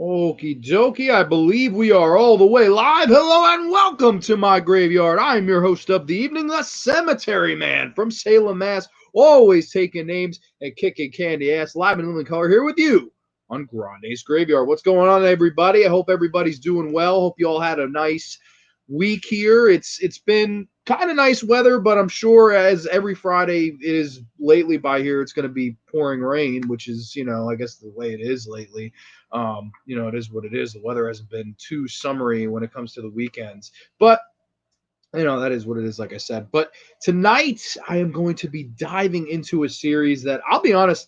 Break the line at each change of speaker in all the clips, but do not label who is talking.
Okie dokie, I believe we are all the way live. Hello and welcome to my graveyard. I'm your host of the evening, the Cemetery Man from Salem, Mass. Always taking names and kicking candy ass. Live in living color here with you on Grande's Graveyard. What's going on, everybody? I hope everybody's doing well. Hope you all had a nice week here. It's been kind of nice weather, but I'm sure as every Friday it is lately by here, it's going to be pouring rain, which is, I guess the way it is lately. It is what it is. The weather hasn't been too summery when it comes to the weekends, but that is what it is, like I said. But tonight, I am going to be diving into a series that I'll be honest,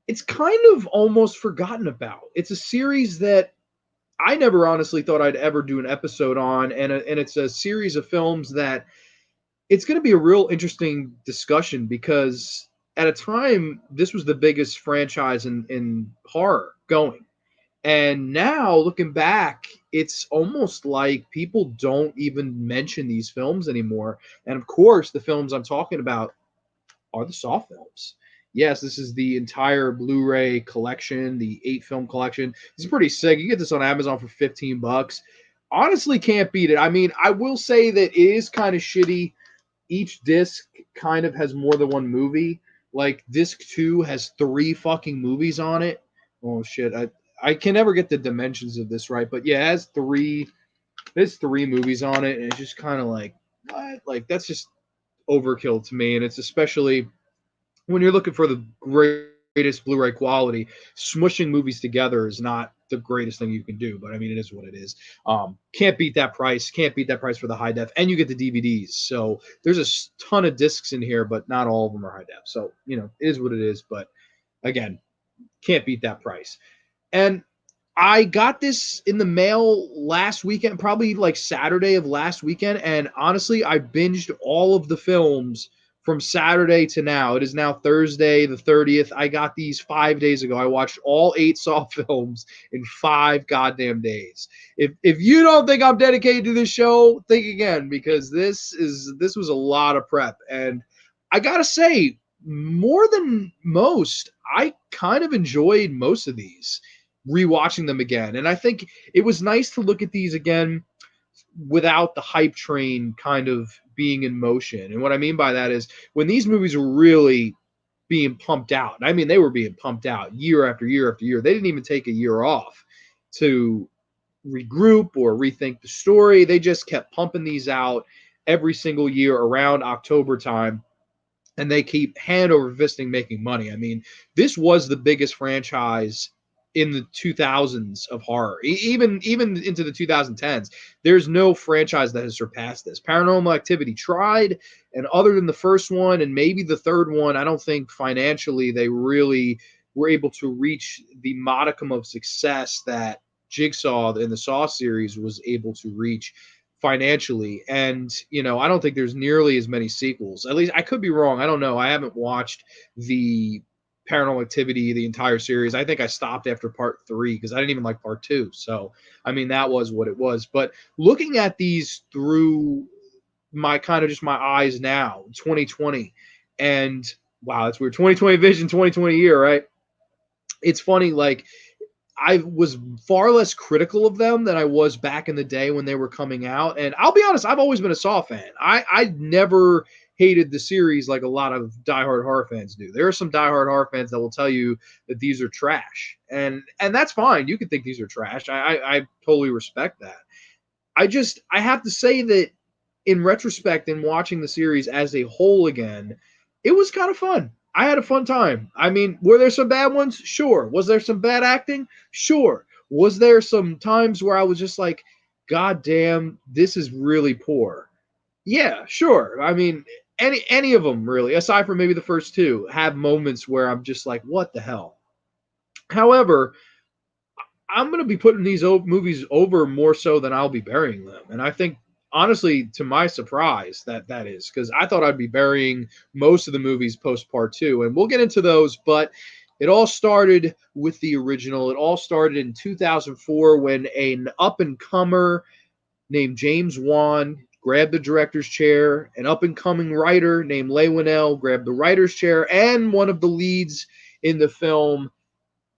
it's kind of almost forgotten about. It's a series that I never honestly thought I'd ever do an episode on, and it's a series of films that it's going to be a real interesting discussion because at a time, this was the biggest franchise in horror going. And now looking back, it's almost like people don't even mention these films anymore. And of course, the films I'm talking about are the Saw films. Yes, this is the entire Blu-ray collection, the 8-film collection. It's pretty sick. You get this on Amazon for 15 bucks. Honestly, can't beat it. I mean, I will say that it is kind of shitty. Each disc kind of has more than one movie. Like disc 2 has 3 fucking movies on it. Oh shit. I can never get the dimensions of this right, but yeah, it has three. There's 3 movies on it, and it's just kind of like what? Like that's just overkill to me, and it's especially when you're looking for the greatest Blu-ray quality. Smushing movies together is not the greatest thing you can do, but I mean, it is what it is. Can't beat that price. Can't beat that price for the high def, and you get the DVDs. So there's a ton of discs in here, but not all of them are high def. So it is what it is. But again, can't beat that price. And I got this in the mail last weekend, probably like Saturday of last weekend. And honestly, I binged all of the films from Saturday to now. It is now Thursday, the 30th. I got these 5 days ago. I watched all 8 Saw films in 5 goddamn days. If you don't think I'm dedicated to this show, think again, because this was a lot of prep. And I gotta say, more than most, I kind of enjoyed most of these rewatching them again. And I think it was nice to look at these again without the hype train kind of being in motion. And what I mean by that is when these movies were really being pumped out, I mean, they were being pumped out year after year after year. They didn't even take a year off to regroup or rethink the story. They just kept pumping these out every single year around October time. And they keep hand over fisting making money. I mean, this was the biggest franchise in the 2000s of horror, even into the 2010s. There's no franchise that has surpassed this. Paranormal Activity tried, and other than the first one and maybe the third one, I don't think financially they really were able to reach the modicum of success that Jigsaw in the Saw series was able to reach financially. And I don't think there's nearly as many sequels. At least I could be wrong. I don't know. I haven't watched the Paranormal Activity, the entire series. I think I stopped after part 3 because I didn't even like part 2. So, I mean, that was what it was. But looking at these through my kind of just my eyes now, 2020, and wow, that's weird. 2020 vision, 2020 year, right? It's funny, like I was far less critical of them than I was back in the day when they were coming out. And I'll be honest, I've always been a Saw fan. I never hated the series like a lot of diehard horror fans do. There are some diehard horror fans that will tell you that these are trash. And that's fine. You can think these are trash. I totally respect that. I have to say that in retrospect and watching the series as a whole again, it was kind of fun. I had a fun time. I mean, were there some bad ones? Sure. Was there some bad acting? Sure. Was there some times where I was just like, God damn, this is really poor? Yeah, sure. I mean, any of them really, aside from maybe the first 2, have moments where I'm just like, what the hell? However, I'm going to be putting these movies over more so than I'll be burying them. And I think, honestly, to my surprise, that is because I thought I'd be burying most of the movies post part 2. And we'll get into those. But it all started with the original. It all started in 2004 when an up and comer named James Wan grabbed the director's chair. An up and coming writer named Leigh Whannell grabbed the writer's chair. And one of the leads in the film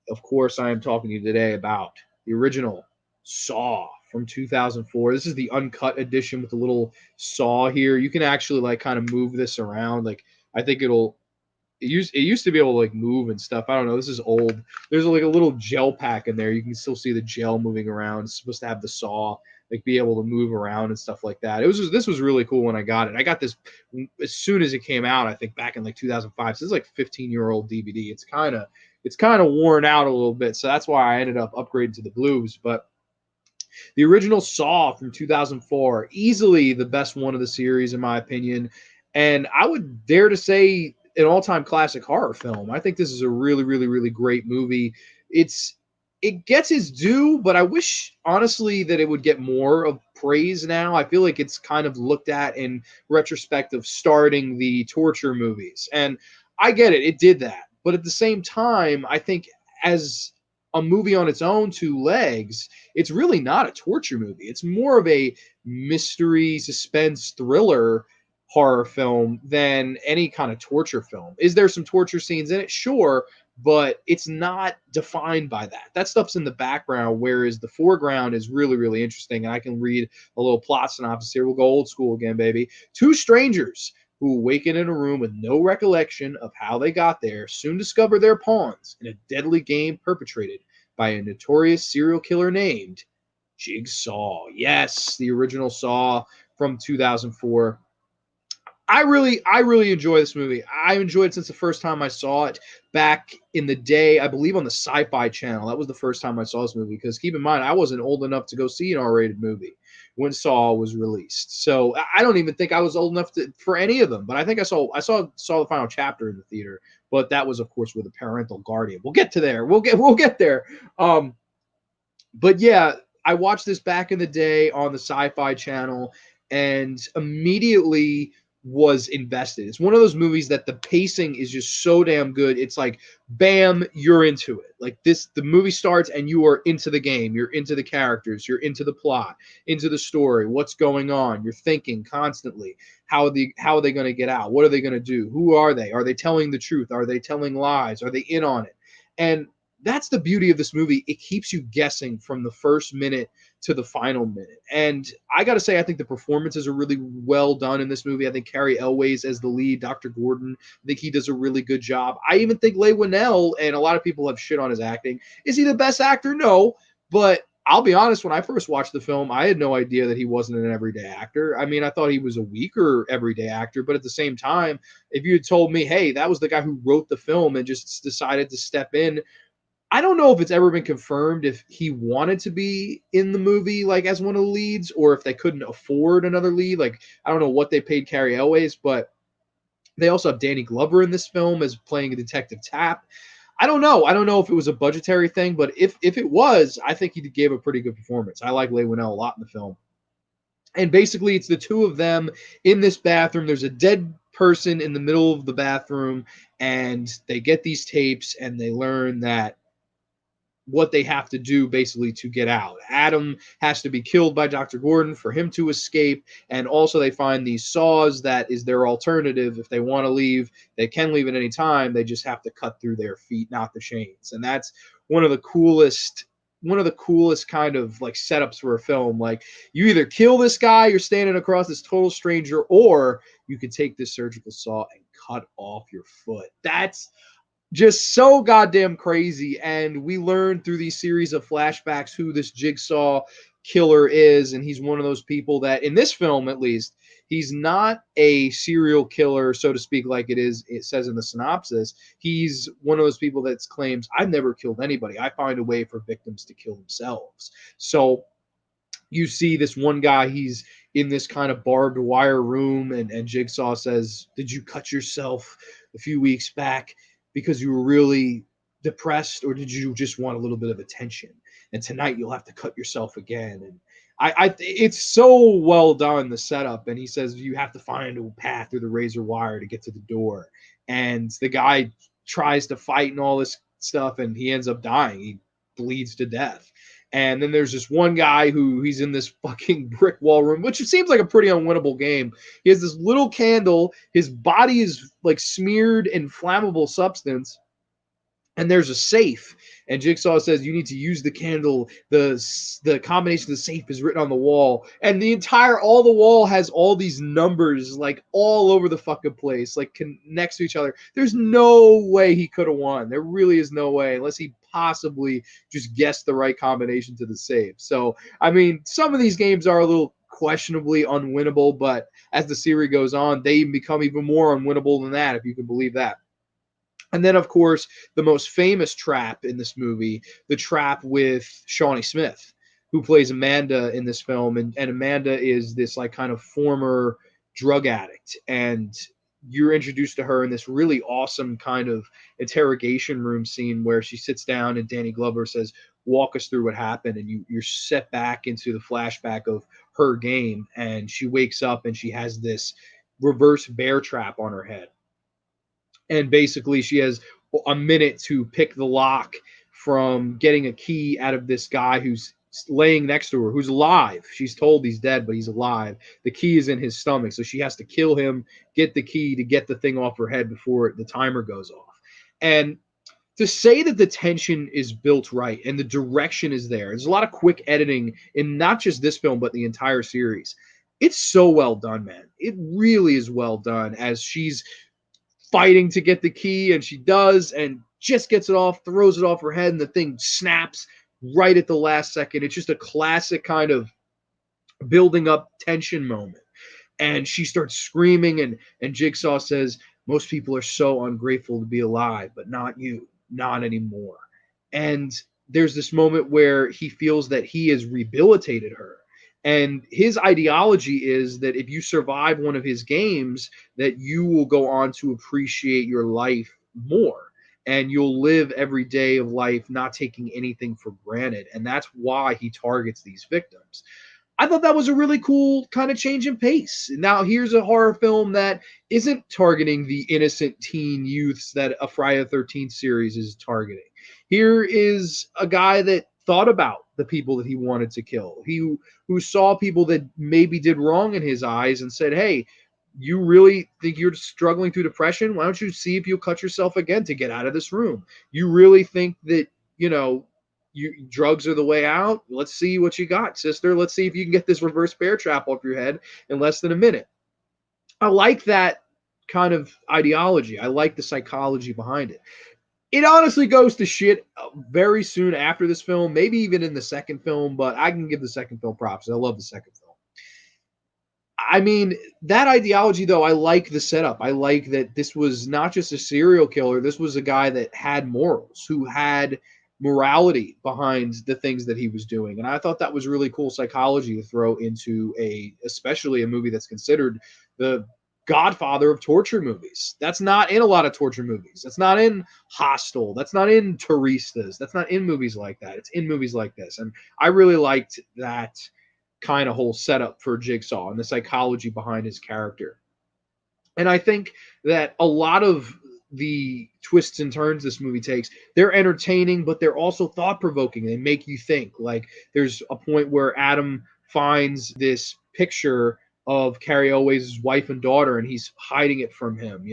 Of course, I am talking to you today about the original Saw from 2004. This is the uncut edition with the little saw here. You can actually like kind of move this around. Like I think it used to be able to like move and stuff. I don't know. This is old. There's like a little gel pack in there. You can still see the gel moving around. It's supposed to have the saw like be able to move around and stuff like that. This was really cool when I got it. I got this as soon as it came out. I think back in like 2005. So it's like 15-year-old DVD. It's kind of worn out a little bit. So that's why I ended up upgrading to the blues. But the original Saw from 2004, easily the best one of the series in my opinion, and I would dare to say an all-time classic horror film. I think this is a really, really, really great movie. It gets its due, but I wish honestly that it would get more of praise now. I feel like it's kind of looked at in retrospect of starting the torture movies, and I get it, it did that, but at the same time, I think as a movie on its own two legs, it's really not a torture movie. It's more of a mystery, suspense, thriller horror film than any kind of torture film. Is there some torture scenes in it? Sure, but it's not defined by that. That stuff's in the background, whereas the foreground is really, really interesting. And I can read a little plot synopsis here. We'll go old school again, baby. Two strangers who awaken in a room with no recollection of how they got there soon discover their pawns in a deadly game perpetrated by a notorious serial killer named Jigsaw. Yes, the original Saw from 2004. I really enjoy this movie. I enjoyed it since the first time I saw it back in the day, I believe on the Sci-Fi Channel. That was the first time I saw this movie because keep in mind, I wasn't old enough to go see an R-rated movie when Saw was released. So I don't even think I was old enough for any of them. But I think I saw the final chapter in the theater. But that was, of course, with a parental guardian. We'll get to there. We'll get there. But yeah, I watched this back in the day on the Sci-Fi Channel and immediately was invested. It's one of those movies that the pacing is just so damn good. It's like, bam, you're into it. Like this, the movie starts and you are into the game. You're into the characters. You're into the plot, into the story. What's going on? You're thinking constantly. How are they going to get out? What are they going to do? Who are they? Are they telling the truth? Are they telling lies? Are they in on it? And that's the beauty of this movie. It keeps you guessing from the first minute to the final minute. And I got to say, I think the performances are really well done in this movie. I think Carrie Elways as the lead, Dr. Gordon, I think he does a really good job. I even think Leigh Whannell, and a lot of people have shit on his acting. Is he the best actor? No. But I'll be honest, when I first watched the film, I had no idea that he wasn't an everyday actor. I mean, I thought he was a weaker everyday actor, but at the same time, if you had told me, hey, that was the guy who wrote the film and just decided to step in, I don't know if it's ever been confirmed if he wanted to be in the movie like as one of the leads or if they couldn't afford another lead. Like I don't know what they paid Carrie Elways, but they also have Danny Glover in this film as playing a Detective Tapp. I don't know. I don't know if it was a budgetary thing, but if it was, I think he gave a pretty good performance. I like Leigh Whannell a lot in the film. And basically, it's the two of them in this bathroom. There's a dead person in the middle of the bathroom, and they get these tapes and they learn that what they have to do basically to get out. Adam has to be killed by Dr. Gordon for him to escape. And also they find these saws that is their alternative. If they want to leave, they can leave at any time. They just have to cut through their feet, not the chains. And that's one of the coolest kind of like setups for a film. Like you either kill this guy, you're standing across this total stranger, or you can take this surgical saw and cut off your foot. That's just so goddamn crazy. And we learn through these series of flashbacks who this Jigsaw killer is. And he's one of those people that, in this film at least, he's not a serial killer, so to speak, like it says in the synopsis. He's one of those people that claims, I've never killed anybody. I find a way for victims to kill themselves. So you see this one guy, he's in this kind of barbed wire room, and Jigsaw says, did you cut yourself a few weeks back because you were really depressed, or did you just want a little bit of attention? And tonight you'll have to cut yourself again. And it's so well done, the setup. And he says you have to find a path through the razor wire to get to the door. And the guy tries to fight and all this stuff, and he ends up dying. He bleeds to death. And then there's this one guy he's in this fucking brick wall room, which seems like a pretty unwinnable game. He has this little candle. His body is like smeared in flammable substance. and there's a safe, and Jigsaw says you need to use the candle. The combination of the safe is written on the wall, and all the wall has all these numbers like all over the fucking place, like next to each other. There's no way he could have won. There really is no way, unless he possibly just guessed the right combination to the safe. So I mean, some of these games are a little questionably unwinnable, but as the series goes on, they become even more unwinnable than that, if you can believe that. And then, of course, the most famous trap in this movie, the trap with Shawnee Smith, who plays Amanda in this film. And Amanda is this like kind of former drug addict. And you're introduced to her in this really awesome kind of interrogation room scene where she sits down and Danny Glover says, walk us through what happened. And you're set back into the flashback of her game. And she wakes up and she has this reverse bear trap on her head, and basically she has a minute to pick the lock from getting a key out of this guy who's laying next to her, who's alive. She's told he's dead, but he's alive. The key is in his stomach, so she has to kill him, get the key to get the thing off her head before the timer goes off. And to say that the tension is built right and the direction is there's a lot of quick editing in not just this film but the entire series. It's so well done, man. It really is well done, as she's fighting to get the key, and she does, and just gets it off, throws it off her head, and the thing snaps right at the last second. It's just a classic kind of building up tension moment. And she starts screaming, and Jigsaw says, most people are so ungrateful to be alive, but not you, not anymore. And there's this moment where he feels that he has rehabilitated her. And his ideology is that if you survive one of his games, that you will go on to appreciate your life more. And you'll live every day of life not taking anything for granted. And that's why he targets these victims. I thought that was a really cool kind of change in pace. Now, here's a horror film that isn't targeting the innocent teen youths that a Friday the 13th series is targeting. Here is a guy that thought about the people that he wanted to kill. He who saw people that maybe did wrong in his eyes and said, hey, you really think you're struggling through depression? Why don't you see if you'll cut yourself again to get out of this room? You really think that, drugs are the way out? Let's see what you got, sister. Let's see if you can get this reverse bear trap off your head in less than a minute. I like that kind of ideology. I like the psychology behind it. It honestly goes to shit very soon after this film, maybe even in the second film, but I can give the second film props. I love the second film. I mean, that ideology, though, I like the setup. I like that this was not just a serial killer. This was a guy that had morals, who had morality behind the things that he was doing. And I thought that was really cool psychology to throw into especially a movie that's considered the godfather of torture movies. That's not in a lot of torture movies. That's not in Hostel. That's not in Turistas. That's not in movies like that. It's in movies like this. And I really liked that kind of whole setup for Jigsaw and the psychology behind his character. And I think that a lot of the twists and turns this movie takes, they're entertaining, but they're also thought-provoking. They make you think. Like, there's a point where Adam finds this picture of Carrie Elways' wife and daughter, and he's hiding it from him,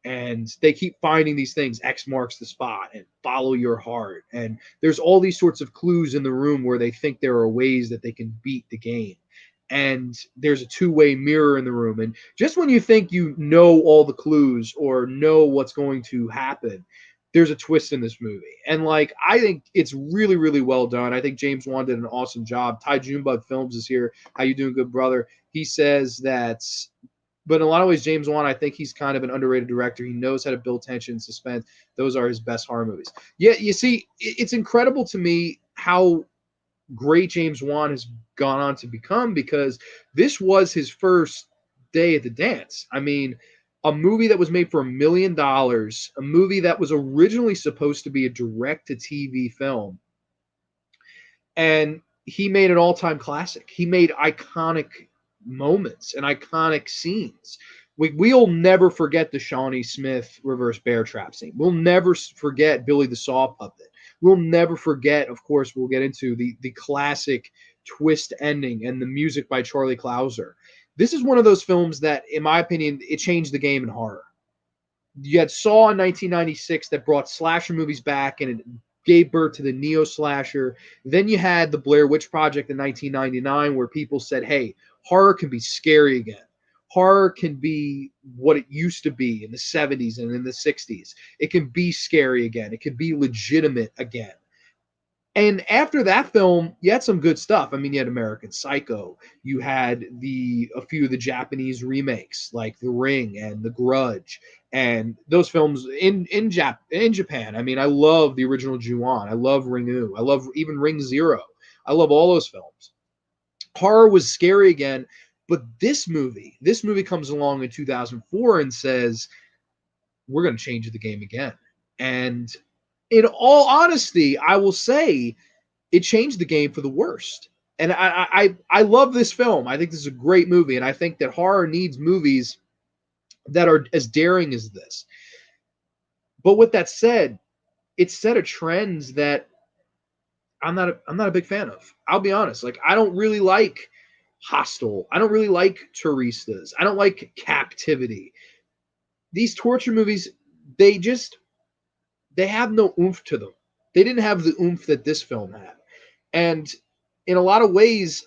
and they keep finding these things. X marks the spot, and follow your heart. And there's all these sorts of clues in the room where they think there are ways that they can beat the game. And there's a two-way mirror in the room. And just when you think you know all the clues or know what's going to happen, there's a twist in this movie. And I think it's really, really well done. I think James Wan did an awesome job. Ty Junebug Films is here. How you doing, good brother? He says that, but in a lot of ways, James Wan, I think he's kind of an underrated director. He knows how to build tension and suspense. Those are his best horror movies. Yeah, you see, it's incredible to me how great James Wan has gone on to become, because this was his first day at the dance. I mean, a movie that was made for $1 million, a movie that was originally supposed to be a direct-to-TV film, and he made an all-time classic. He made iconic moments and iconic scenes. We'll never forget the Shawnee Smith reverse bear trap scene. We'll never forget Billy the Saw puppet. We'll never forget, of course, we'll get into the classic twist ending and the music by Charlie Clouser. This is one of those films that, in my opinion, it changed the game in horror. You had Saw in 1996 that brought slasher movies back and it gave birth to the neo slasher. Then you had the Blair Witch Project in 1999 where people said, hey, horror can be scary again. Horror can be what it used to be in the 70s and in the 60s. It can be scary again. It can be legitimate again. And after that film, you had some good stuff. I mean, you had American Psycho. You had a few of the Japanese remakes, like The Ring and The Grudge, and those films in Japan. I mean, I love the original Ju-on. I love Ringu. I love even Ring Zero. I love all those films. Horror was scary again, but this movie comes along in 2004 and says, we're going to change the game again. And in all honesty, I will say it changed the game for the worst. And I love this film. I think this is a great movie, and I think that horror needs movies that are as daring as this. But with that said, it set a trend that I'm not a big fan of. I'll be honest. Like, I don't really like Hostel. I don't really like Turistas. I don't like Captivity. These torture movies, they have no oomph to them. They didn't have the oomph that this film had. And in a lot of ways,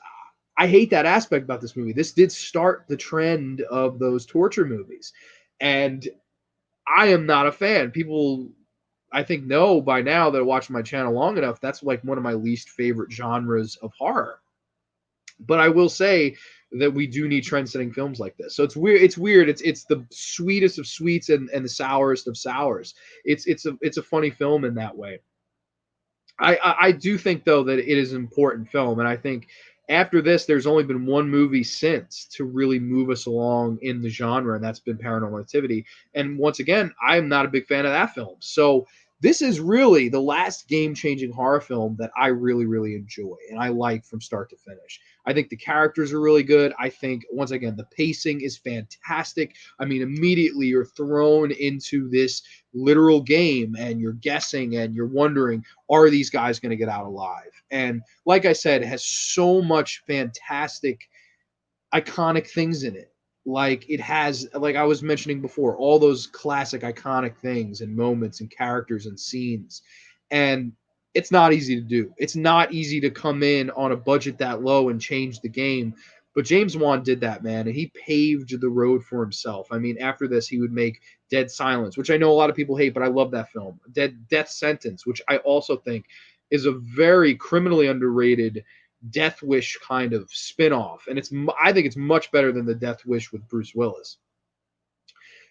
I hate that aspect about this movie. This did start the trend of those torture movies. And I am not a fan. People, I think, know by now that watch my channel long enough, that's like one of my least favorite genres of horror. But I will say that we do need trend-setting films like this. So it's weird. It's weird. It's the sweetest of sweets and the sourest of sours. It's a funny film in that way. I do think though that it is an important film, and I think after this, there's only been one movie since to really move us along in the genre, and that's been Paranormal Activity. And once again, I'm not a big fan of that film. So this is really the last game-changing horror film that I really, really enjoy and I like from start to finish. I think the characters are really good. I think once again the pacing is fantastic. I mean, immediately you're thrown into this literal game and you're guessing and you're wondering, are these guys going to get out alive? And like I said, it has so much fantastic, iconic things in it. Like it has, like I was mentioning before, all those classic, iconic things and moments and characters and scenes. And it's not easy to do. It's not easy to come in on a budget that low and change the game. But James Wan did that, man, and he paved the road for himself. I mean, after this, he would make Dead Silence, which I know a lot of people hate, but I love that film. Death Sentence, which I also think is a very criminally underrated Death Wish kind of spin-off. And I think it's much better than the Death Wish with Bruce Willis.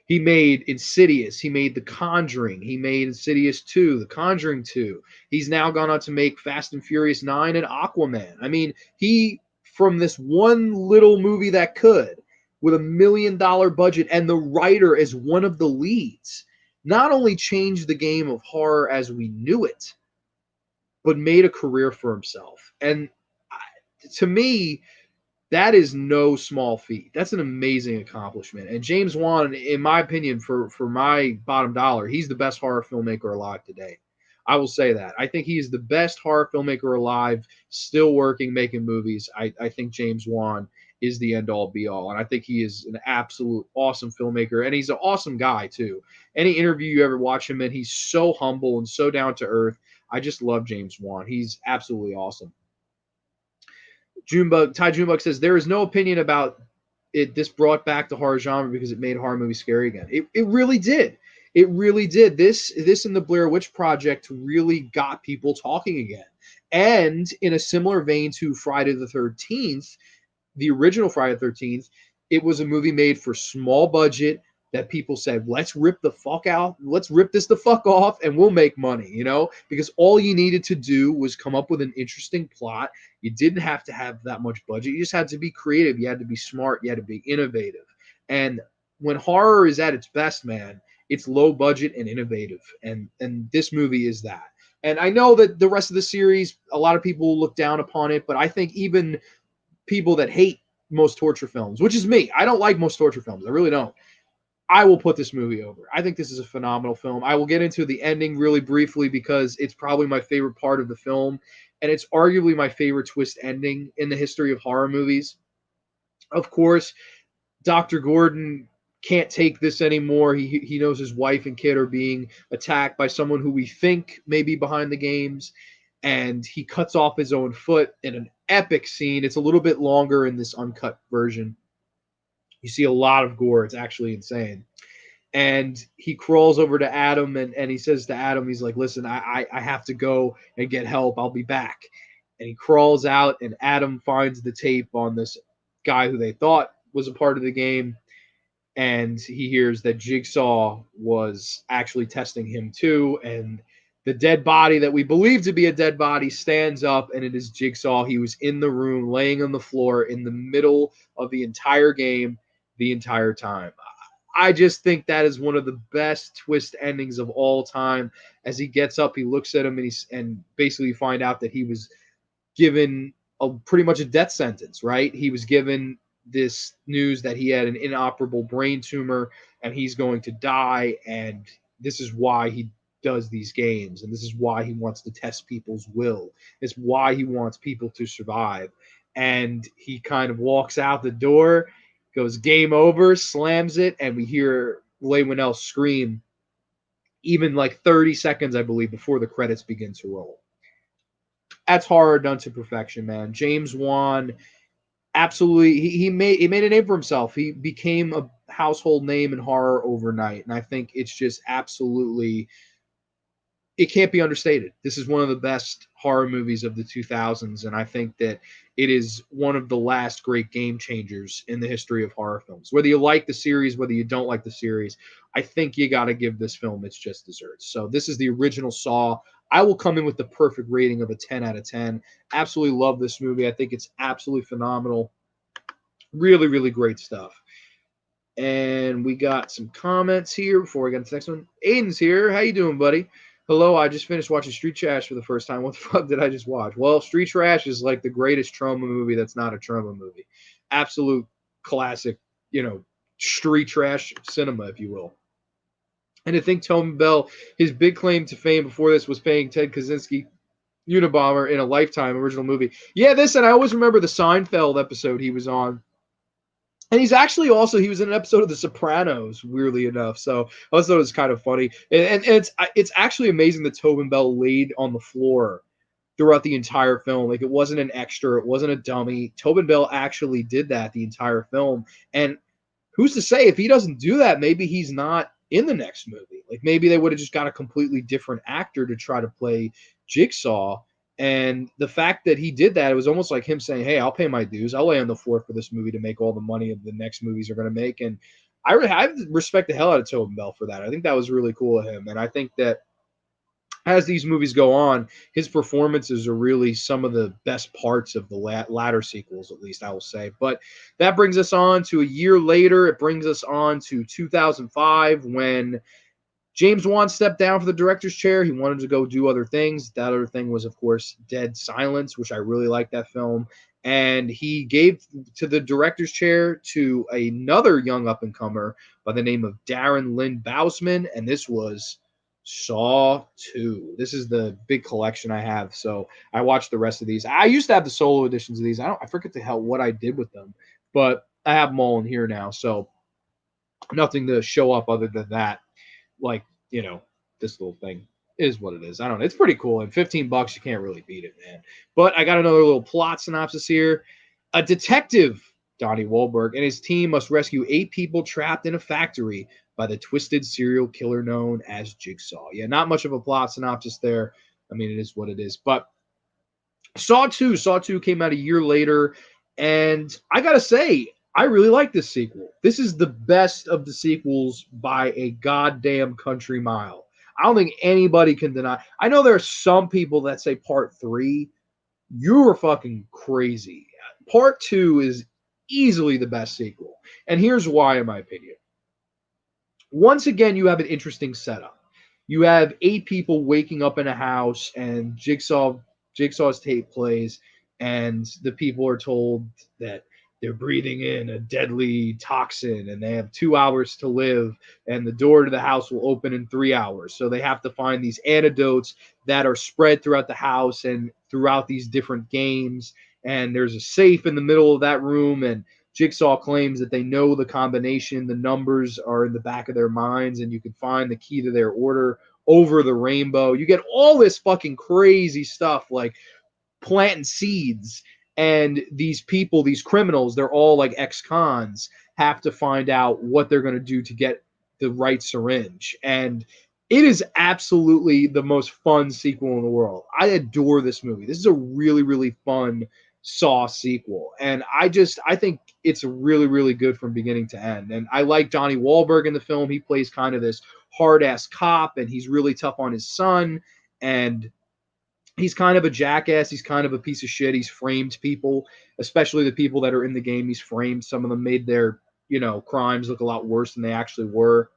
He made Insidious. He made The Conjuring. He made Insidious 2, The Conjuring 2. He's now gone on to make Fast and Furious 9 and Aquaman. I mean, he, from this one little movie that could, with $1 million budget and the writer as one of the leads, not only changed the game of horror as we knew it, but made a career for himself. And to me, that is no small feat. That's an amazing accomplishment. And James Wan, in my opinion, for my bottom dollar, he's the best horror filmmaker alive today. I will say that. I think he is the best horror filmmaker alive, still working, making movies. I think James Wan is the end-all, be-all. And I think he is an absolute awesome filmmaker. And he's an awesome guy, too. Any interview you ever watch him in, he's so humble and so down to earth. I just love James Wan. He's absolutely awesome. Ty Junebug says, there is no opinion about it. This brought back the horror genre because it made horror movies scary again. It really did. It really did. This and the Blair Witch Project really got people talking again. And in a similar vein to Friday the 13th, the original Friday the 13th, it was a movie made for small budget that people said, let's rip the fuck out. Let's rip this the fuck off and we'll make money, because all you needed to do was come up with an interesting plot. You didn't have to have that much budget. You just had to be creative. You had to be smart. You had to be innovative. And when horror is at its best, man, it's low budget and innovative. And this movie is that. And I know that the rest of the series, a lot of people look down upon it, but I think even people that hate most torture films, which is me, I don't like most torture films. I really don't. I will put this movie over. I think this is a phenomenal film. I will get into the ending really briefly because it's probably my favorite part of the film, and it's arguably my favorite twist ending in the history of horror movies. Of course, Dr. Gordon can't take this anymore. He knows his wife and kid are being attacked by someone who we think may be behind the games, and he cuts off his own foot in an epic scene. It's a little bit longer in this uncut version. You see a lot of gore. It's actually insane. And he crawls over to Adam, and he says to Adam, he's like, listen, I have to go and get help. I'll be back. And he crawls out, and Adam finds the tape on this guy who they thought was a part of the game. And he hears that Jigsaw was actually testing him too. And the dead body that we believe to be a dead body stands up, and it is Jigsaw. He was in the room, laying on the floor in the middle of the entire game, the entire time. I just think that is one of the best twist endings of all time. As he gets up, he looks at him, and basically find out that he was given pretty much a death sentence, right? He was given this news that he had an inoperable brain tumor and he's going to die, and this is why he does these games, and this is why he wants to test people's will. It's why he wants people to survive. And he kind of walks out the door, goes game over, slams it, and we hear Leigh Whannell scream even like 30 seconds, I believe, before the credits begin to roll. That's horror done to perfection, man. James Wan, absolutely, he made a name for himself. He became a household name in horror overnight, and I think it's just absolutely, it can't be understated. This is one of the best horror movies of the 2000s, and I think that it is one of the last great game changers in the history of horror films. Whether you like the series, whether you don't like the series, I think you got to give this film its just desserts. So this is the original Saw. I will come in with the perfect rating of a 10 out of 10. Absolutely love this movie. I think it's absolutely phenomenal. Really, really great stuff. And we got some comments here before we get to the next one. Aiden's here. How you doing, buddy? Hello, I just finished watching Street Trash for the first time. What the fuck did I just watch? Well, Street Trash is like the greatest trauma movie that's not a trauma movie. Absolute classic, street trash cinema, if you will. And I think Tobin Bell, his big claim to fame before this was playing Ted Kaczynski, Unabomber, in a Lifetime original movie. Yeah, and I always remember the Seinfeld episode he was on. And he's actually also, he was in an episode of The Sopranos, weirdly enough. So I always thought it was kind of funny. And it's actually amazing that Tobin Bell laid on the floor throughout the entire film. Like, it wasn't an extra. It wasn't a dummy. Tobin Bell actually did that the entire film. And who's to say, if he doesn't do that, maybe he's not in the next movie. Like, maybe they would have just got a completely different actor to try to play Jigsaw. And the fact that he did that, it was almost like him saying, hey, I'll pay my dues. I'll lay on the floor for this movie to make all the money of the next movies are going to make. And I respect the hell out of Tobin Bell for that. I think that was really cool of him. And I think that as these movies go on, his performances are really some of the best parts of the latter sequels, at least I will say. But that brings us on to a year later. It brings us on to 2005, when James Wan stepped down for the director's chair. He wanted to go do other things. That other thing was, of course, Dead Silence, which I really like that film. And he gave to the director's chair to another young up-and-comer by the name of Darren Lynn Bousman, and this was Saw 2. This is the big collection I have, so I watched the rest of these. I used to have the solo editions of these. I forget the hell what I did with them, but I have them all in here now, so nothing to show up other than that. Like, this little thing is what it is. I don't know. It's pretty cool. And $15, you can't really beat it, man. But I got another little plot synopsis here. A detective, Donnie Wahlberg, and his team must rescue 8 people trapped in a factory by the twisted serial killer known as Jigsaw. Yeah, not much of a plot synopsis there. I mean, it is what it is. But Saw 2 came out a year later. And I got to say, I really like this sequel. This is the best of the sequels by a goddamn country mile. I don't think anybody can deny. I know there are some people that say part 3. You are fucking crazy. Part 2 is easily the best sequel. And here's why, in my opinion. Once again, you have an interesting setup. You have 8 people waking up in a house, and Jigsaw's tape plays, and the people are told that they're breathing in a deadly toxin and they have 2 hours to live, and the door to the house will open in 3 hours. So they have to find these antidotes that are spread throughout the house and throughout these different games. And there's a safe in the middle of that room, and Jigsaw claims that they know the combination, the numbers are in the back of their minds, and you can find the key to their order over the rainbow. You get all this fucking crazy stuff like planting seeds, and these people, these criminals, they're all like ex-cons, have to find out what they're going to do to get the right syringe. And it is absolutely the most fun sequel in the world. I adore this movie. This is a really, really fun Saw sequel. And I think it's really, really good from beginning to end. And I like Donnie Wahlberg in the film. He plays kind of this hard ass cop, and he's really tough on his son. And he's kind of a jackass. He's kind of a piece of shit. He's framed people, especially the people that are in the game. He's framed. Some of them made their, crimes look a lot worse than they actually were.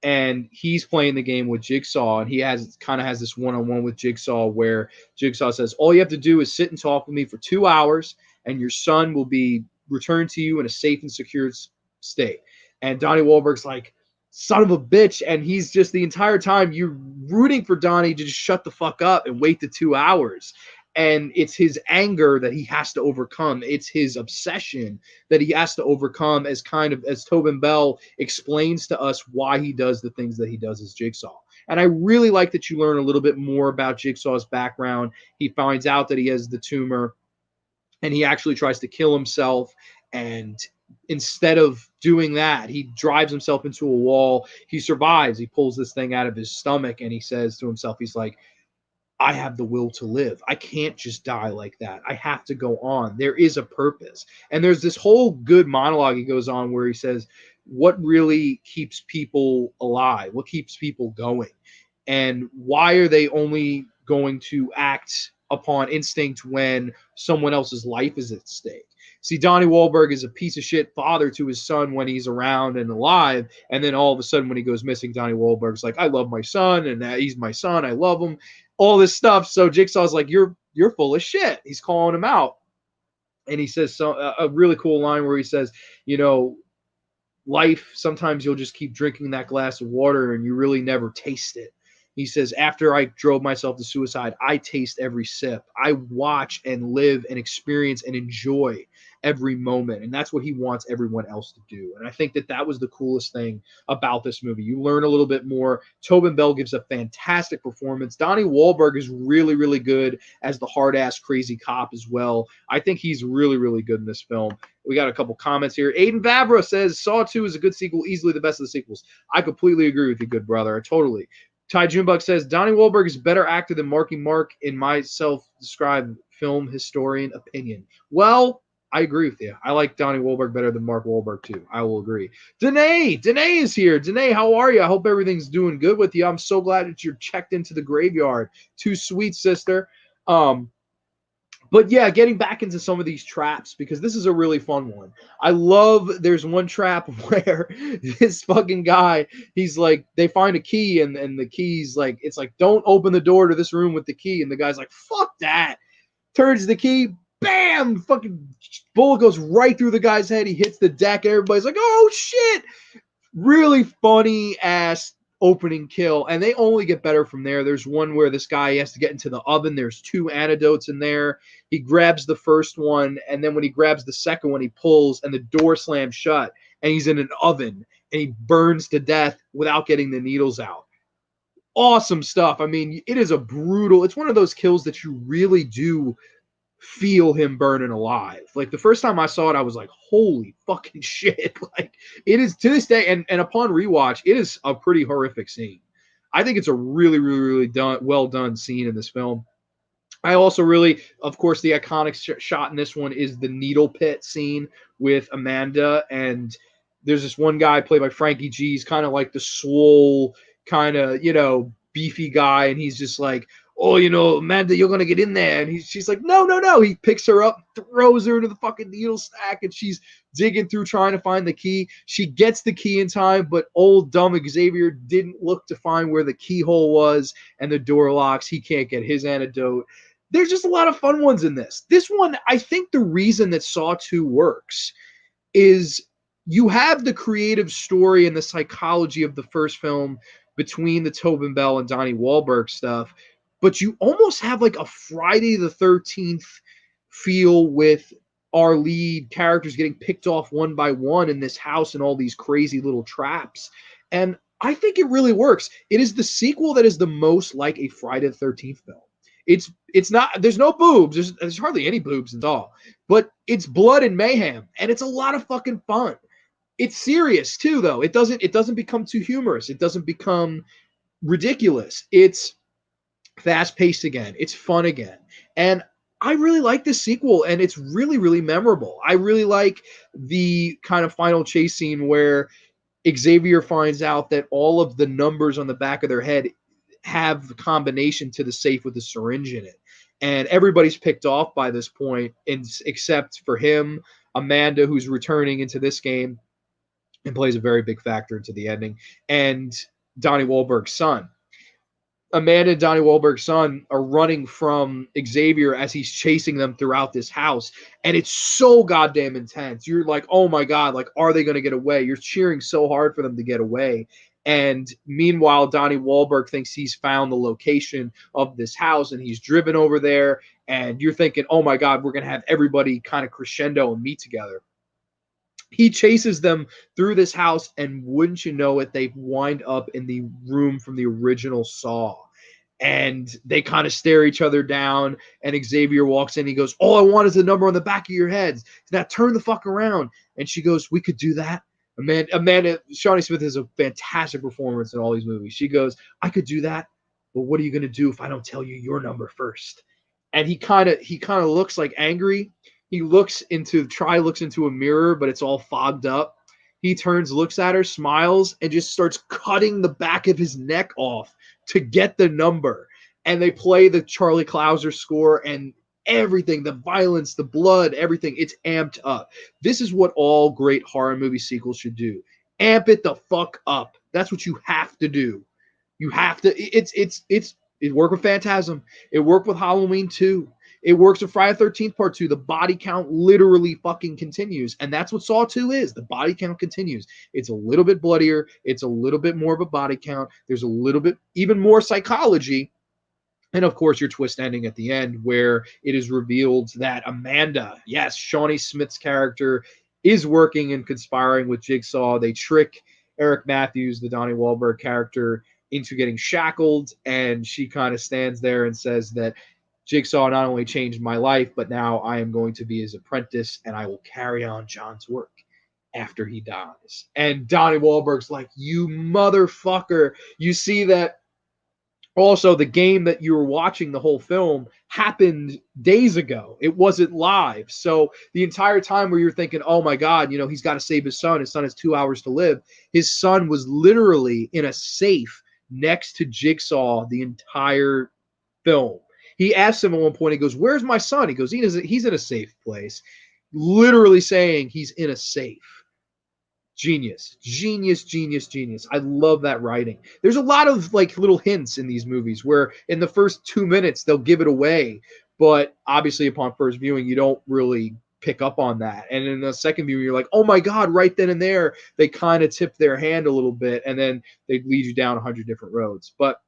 And he's playing the game with Jigsaw, and he has this one-on-one with Jigsaw where Jigsaw says, all you have to do is sit and talk with me for 2 hours, and your son will be returned to you in a safe and secure state. And Donnie Wahlberg's like, son of a bitch, and he's just, the entire time you're rooting for Donnie to just shut the fuck up and wait the 2 hours. And it's his anger that he has to overcome. It's his obsession that he has to overcome, as Tobin Bell explains to us why he does the things that he does as Jigsaw. And I really like that you learn a little bit more about Jigsaw's background. He finds out that he has the tumor, and he actually tries to kill himself. And instead of doing that, he drives himself into a wall. He survives. He pulls this thing out of his stomach, and he says to himself, he's like, I have the will to live. I can't just die like that. I have to go on. There is a purpose. And there's this whole good monologue he goes on where he says, what really keeps people alive? What keeps people going? And why are they only going to act upon instinct when someone else's life is at stake? See, Donnie Wahlberg is a piece of shit father to his son when he's around and alive, and then all of a sudden when he goes missing, Donnie Wahlberg's like, I love my son, and he's my son, I love him, all this stuff. So Jigsaw's like, you're full of shit. He's calling him out. And he says a really cool line where he says, life, sometimes you'll just keep drinking that glass of water and you really never taste it. He says, after I drove myself to suicide, I taste every sip. I watch and live and experience and enjoy every moment. And that's what he wants everyone else to do. And I think that was the coolest thing about this movie. You learn a little bit more. Tobin Bell gives a fantastic performance. Donnie Wahlberg is really, really good as the hard-ass crazy cop as well. I think he's really, really good in this film. We got a couple comments here. Aiden Vavra says, Saw 2 is a good sequel, easily the best of the sequels. I completely agree with you, good brother. Totally. Ty Junebug says, Donnie Wahlberg is a better actor than Marky Mark in my self-described film historian opinion. Well, I agree with you. I like Donnie Wahlberg better than Mark Wahlberg, too. I will agree. Danae is here. Danae, how are you? I hope everything's doing good with you. I'm so glad that you're checked into the graveyard. Too sweet, sister. But yeah, getting back into some of these traps, because this is a really fun one. I love, there's one trap where this fucking guy, he's like, they find a key, and the key's like, it's like, don't open the door to this room with the key. And the guy's like, fuck that. Turns the key, bam, fucking bullet goes right through the guy's head. He hits the deck. Everybody's like, oh shit. Really funny ass opening kill, and they only get better from there. There's one where this guy has to get into the oven. There's 2 antidotes in there. He grabs the first one, and then when he grabs the second one, he pulls, and the door slams shut, and he's in an oven, and he burns to death without getting the needles out. Awesome stuff. I mean, it is it's one of those kills that you really do feel him burning alive. Like the first time I saw it, I was like, holy fucking shit. Like it is, to this day, and upon rewatch, it is a pretty horrific scene. I think it's a really, really, really well done scene in this film. I also really, of course, the iconic shot in this one is the needle pit scene with Amanda. And there's this one guy played by Frankie G. He's kind of like the swole, kind of, beefy guy. And he's just like, oh, Amanda, you're going to get in there. And she's like, no. He picks her up, throws her into the fucking needle stack, and she's digging through trying to find the key. She gets the key in time, but old dumb Xavier didn't look to find where the keyhole was, and the door locks. He can't get his antidote. There's just a lot of fun ones in this. This one, I think the reason that Saw 2 works is you have the creative story and the psychology of the first film between the Tobin Bell and Donnie Wahlberg stuff, but you almost have like a Friday the 13th feel with our lead characters getting picked off one by one in this house and all these crazy little traps. And I think it really works. It is the sequel that is the most like a Friday the 13th film. It's not, there's no boobs. There's hardly any boobs at all. But it's blood and mayhem, and it's a lot of fucking fun. It's serious too, though. It doesn't become too humorous. It doesn't become ridiculous. It's fast paced again. It's fun again. And I really like this sequel, and it's really, really memorable. I really like the kind of final chase scene where Xavier finds out that all of the numbers on the back of their head have the combination to the safe with the syringe in it. And everybody's picked off by this point, except for him, Amanda, who's returning into this game and plays a very big factor into the ending, and Donnie Wahlberg's son. Amanda and Donnie Wahlberg's son are running from Xavier as he's chasing them throughout this house. And it's so goddamn intense. You're like, oh my God, like, are they going to get away? You're cheering so hard for them to get away. And meanwhile, Donnie Wahlberg thinks he's found the location of this house and he's driven over there. And you're thinking, oh my God, we're going to have everybody kind of crescendo and meet together. He chases them through this house, and wouldn't you know it, they wind up in the room from the original Saw. And they kind of stare each other down, and Xavier walks in. He goes, all I want is the number on the back of your heads. Now turn the fuck around. And she goes, we could do that. Amanda Shawnee Smith is a fantastic performance in all these movies. She goes, I could do that, but what are you going to do if I don't tell you your number first? And he kind of looks like angry. He looks into a mirror, but it's all fogged up. He turns, looks at her, smiles, and just starts cutting the back of his neck off to get the number. And they play the Charlie Clouser score, and everything, the violence, the blood, everything, it's amped up. This is what all great horror movie sequels should do. Amp it the fuck up. That's what you have to do. You have to. It worked with Phantasm. It worked with Halloween 2. It works with Friday the 13th Part 2. The body count literally fucking continues. And that's what Saw 2 is. The body count continues. It's a little bit bloodier. It's a little bit more of a body count. There's a little bit, even more psychology. And of course, your twist ending at the end where it is revealed that Amanda, yes, Shawnee Smith's character, is working and conspiring with Jigsaw. They trick Eric Matthews, the Donnie Wahlberg character, into getting shackled. And she kind of stands there and says that Jigsaw not only changed my life, but now I am going to be his apprentice and I will carry on John's work after he dies. And Donnie Wahlberg's like, you motherfucker. You see that also the game that you were watching the whole film happened days ago. It wasn't live. So the entire time where you're thinking, oh my God, he's got to save his son. His son has 2 hours to live. His son was literally in a safe next to Jigsaw the entire film. He asks him at one point, he goes, where's my son? He goes, he's in a safe place. Literally saying he's in a safe. Genius. I love that writing. There's a lot of like little hints in these movies where in the first 2 minutes they'll give it away, but obviously upon first viewing you don't really pick up on that. And in the second viewing you're like, oh my God, right then and there they kind of tip their hand a little bit and then they lead you down 100 different roads. But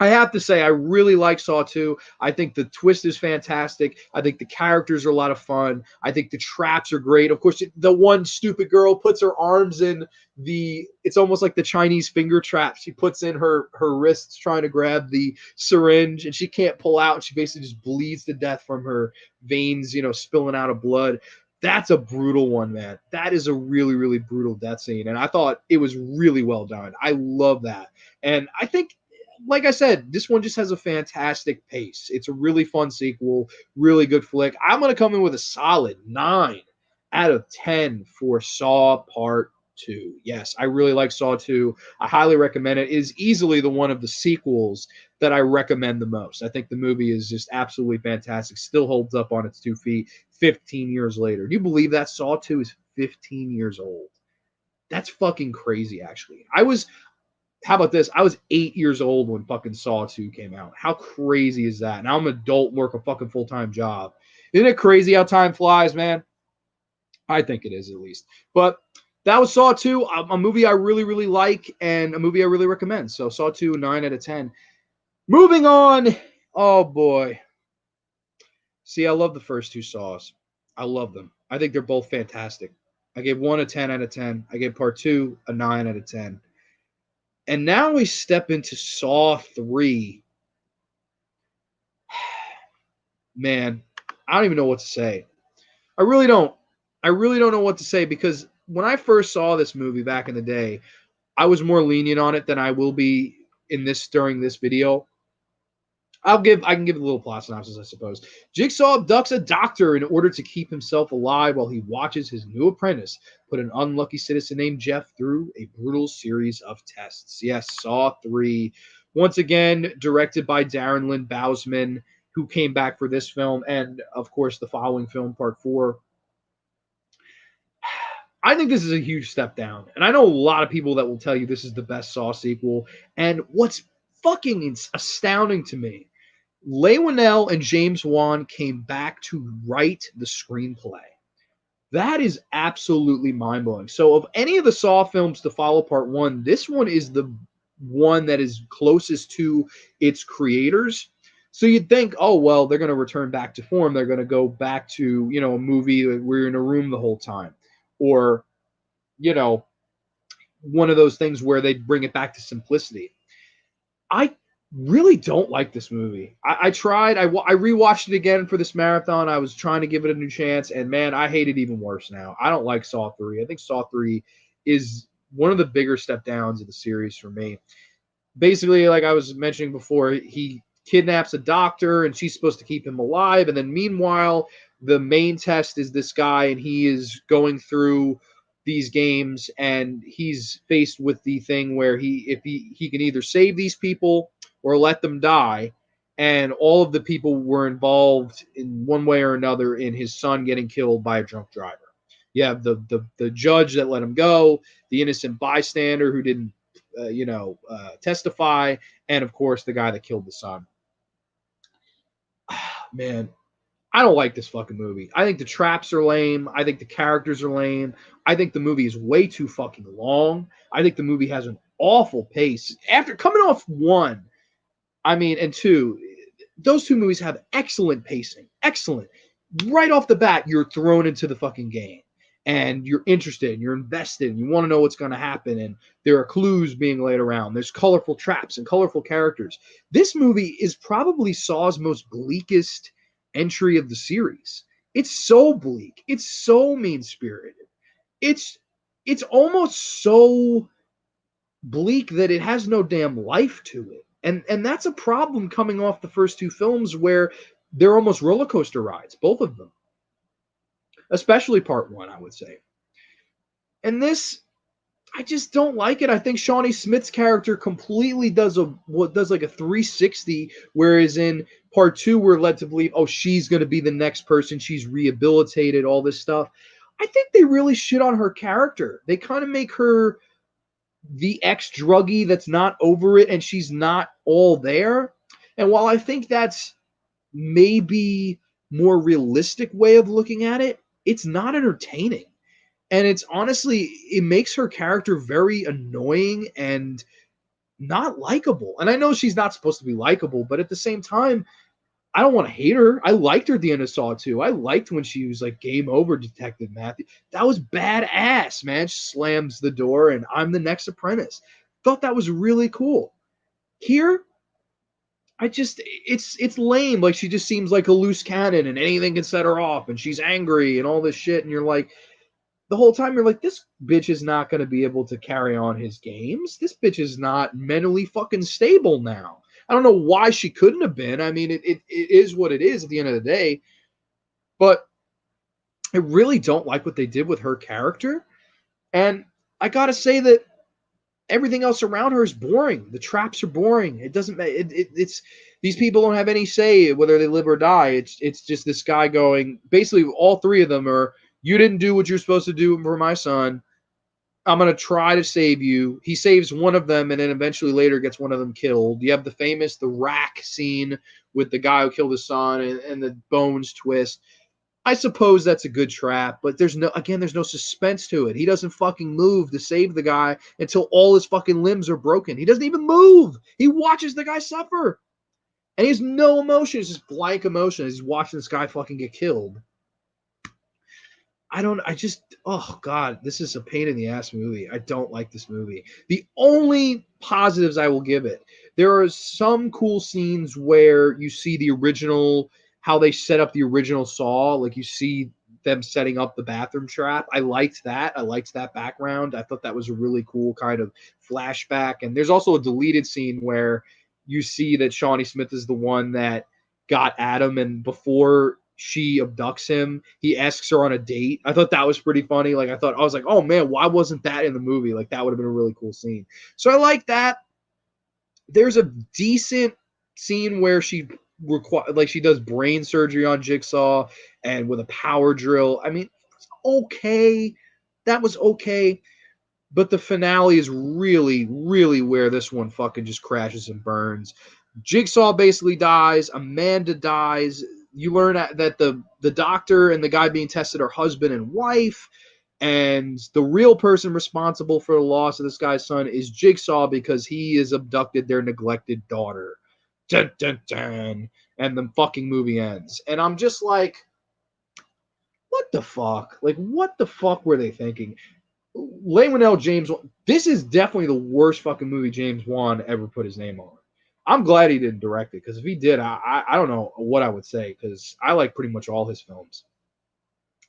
I have to say, I really like Saw 2. I think the twist is fantastic. I think the characters are a lot of fun. I think the traps are great. Of course, the one stupid girl puts her arms in it's almost like the Chinese finger trap. She puts in her wrists trying to grab the syringe, and she can't pull out. And she basically just bleeds to death from her veins, spilling out of blood. That's a brutal one, man. That is a really, really brutal death scene. And I thought it was really well done. I love that. And I think, like I said, this one just has a fantastic pace. It's a really fun sequel, really good flick. I'm going to come in with a solid 9 out of 10 for Saw Part 2. Yes, I really like Saw 2. I highly recommend it. It is easily the one of the sequels that I recommend the most. I think the movie is just absolutely fantastic. Still holds up on its 2 feet 15 years later. Do you believe that Saw 2 is 15 years old? That's fucking crazy, actually. How about this? I was 8 years old when fucking Saw 2 came out. How crazy is that? Now I'm an adult, work a fucking full-time job. Isn't it crazy how time flies, man? I think it is, at least. But that was Saw 2, a movie I really, really like and a movie I really recommend. So Saw 2, 9 out of 10. Moving on. Oh, boy. See, I love the first 2 Saws. I love them. I think they're both fantastic. I gave one a 10 out of 10. I gave part two a 9 out of 10. And now we step into Saw 3. Man, I don't even know what to say. I really don't. I really don't know what to say because when I first saw this movie back in the day, I was more lenient on it than I will be in this during this video. I can give a little plot synopsis, I suppose. Jigsaw abducts a doctor in order to keep himself alive while he watches his new apprentice put an unlucky citizen named Jeff through a brutal series of tests. Yes, Saw 3. Once again, directed by Darren Lynn Bousman, who came back for this film and, of course, the following film, Part 4. I think this is a huge step down. And I know a lot of people that will tell you this is the best Saw sequel. And what's fucking astounding to me, Leigh Whannell and James Wan came back to write the screenplay. That is absolutely mind-blowing. So of any of the Saw films to follow part one, this one is the one that is closest to its creators. So you'd think, oh, well, they're going to return back to form. They're going to go back to, a movie where you're in a room the whole time. Or, one of those things where they bring it back to simplicity. I really don't like this movie. I tried. I rewatched it again for this marathon. I was trying to give it a new chance, and man, I hate it even worse now. I don't like Saw 3. I think Saw 3 is one of the bigger step downs of the series for me. Basically, like I was mentioning before, he kidnaps a doctor, and she's supposed to keep him alive. And then meanwhile, the main test is this guy, and he is going through these games, and he's faced with the thing where he can either save these people or let them die. And all of the people were involved in one way or another in his son getting killed by a drunk driver. You have the judge that let him go, the innocent bystander who didn't testify, and of course the guy that killed the son. Man, I don't like this fucking movie. I think the traps are lame. I think the characters are lame. I think the movie is way too fucking long. I think the movie has an awful pace. After coming off one, and two, those two movies have excellent pacing. Excellent. Right off the bat, you're thrown into the fucking game. And you're interested, and you're invested, and you want to know what's going to happen, and there are clues being laid around. There's colorful traps and colorful characters. This movie is probably Saw's most bleakest entry of the series. It's so bleak. It's so mean-spirited. It's almost so bleak that it has no damn life to it. And that's a problem coming off the first two films where they're almost roller coaster rides, both of them. Especially part one, I would say. And this, I just don't like it. I think Shawnee Smith's character completely does like a 360, whereas in part two, we're led to believe, oh, she's going to be the next person. She's rehabilitated, all this stuff. I think they really shit on her character. They kind of make her the ex-druggie that's not over it, and she's not all there. And while I think that's maybe more realistic way of looking at it, it's not entertaining. And it's honestly, it makes her character very annoying and not likable. And I know she's not supposed to be likable, but at the same time, I don't want to hate her. I liked her at the end of Saw 2. I liked when she was like, game over, Detective Matthew. That was badass, man. She slams the door and I'm the next apprentice. Thought that was really cool. Here, it's lame. Like, she just seems like a loose cannon and anything can set her off and she's angry and all this shit. And you're like, the whole time you're like, this bitch is not going to be able to carry on his games. This bitch is not mentally fucking stable now. I don't know why she couldn't have been. I mean, it is what it is at the end of the day. But I really don't like what they did with her character. And I got to say that everything else around her is boring. The traps are boring. It doesn't. It's these people don't have any say whether they live or die. It's just this guy going. Basically, all three of them are. You didn't do what you're supposed to do for my son. I'm gonna try to save you. He saves one of them, and then eventually later gets one of them killed. You have the rack scene with the guy who killed his son, and the bones twist. I suppose that's a good trap, but there's no suspense to it. He doesn't fucking move to save the guy until all his fucking limbs are broken. He doesn't even move. He watches the guy suffer. And he has no emotion. It's just blank emotion as he's watching this guy fucking get killed. oh God, this is a pain in the ass movie. I don't like this movie. The only positives I will give it, there are some cool scenes where you see the original, how they set up the original Saw, like you see them setting up the bathroom trap. I liked that. I liked that background. I thought that was a really cool kind of flashback. And there's also a deleted scene where you see that Shawnee Smith is the one that got Adam, and before she abducts him, he asks her on a date. I thought that was pretty funny. Like I was like, oh man, why wasn't that in the movie? Like that would have been a really cool scene. So I like that. There's a decent scene where she does brain surgery on Jigsaw and with a power drill. I mean, it's okay. That was okay. But the finale is really, really where this one fucking just crashes and burns. Jigsaw basically dies. Amanda dies. You learn that the doctor and the guy being tested are husband and wife. And the real person responsible for the loss of this guy's son is Jigsaw because he has abducted their neglected daughter. Dun, dun, dun. And the fucking movie ends. And I'm just like, what the fuck? Like, what the fuck were they thinking? Leywinell James, this is definitely the worst fucking movie James Wan ever put his name on. I'm glad he didn't direct it, because if he did, I don't know what I would say, because I like pretty much all his films.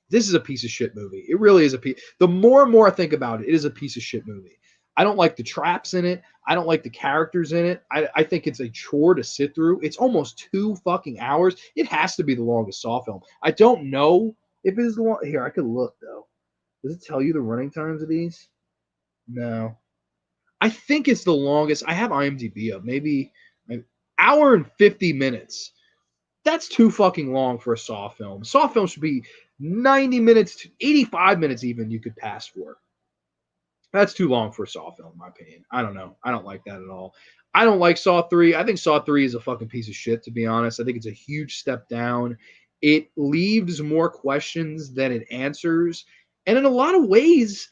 This is a piece of shit movie. It really is a piece. The more and more I think about it, it is a piece of shit movie. I don't like the traps in it. I don't like the characters in it. I think it's a chore to sit through. It's almost 2 fucking hours. It has to be the longest Saw film. I don't know if it is the long. Here, I could look, though. Does it tell you the running times of these? No. I think it's the longest. I have IMDb up. Maybe an hour and 50 minutes. That's too fucking long for a Saw film. Saw film should be 90 minutes to 85 minutes even you could pass for. That's too long for a Saw film, in my opinion. I don't know. I don't like that at all. I don't like Saw 3. I think Saw 3 is a fucking piece of shit, to be honest. I think it's a huge step down. It leaves more questions than it answers. And in a lot of ways,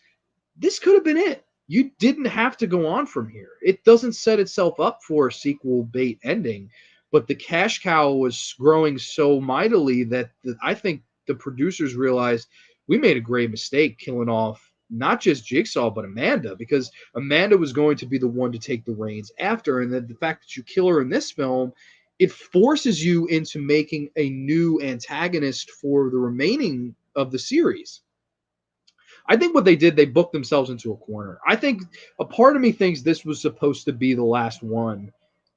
this could have been it. You didn't have to go on from here. It doesn't set itself up for a sequel bait ending, but the cash cow was growing so mightily that I think the producers realized we made a great mistake killing off not just Jigsaw, but Amanda, because Amanda was going to be the one to take the reins after. And the fact that you kill her in this film, it forces you into making a new antagonist for the remaining of the series. I think what they did, they booked themselves into a corner. I think a part of me thinks this was supposed to be the last one,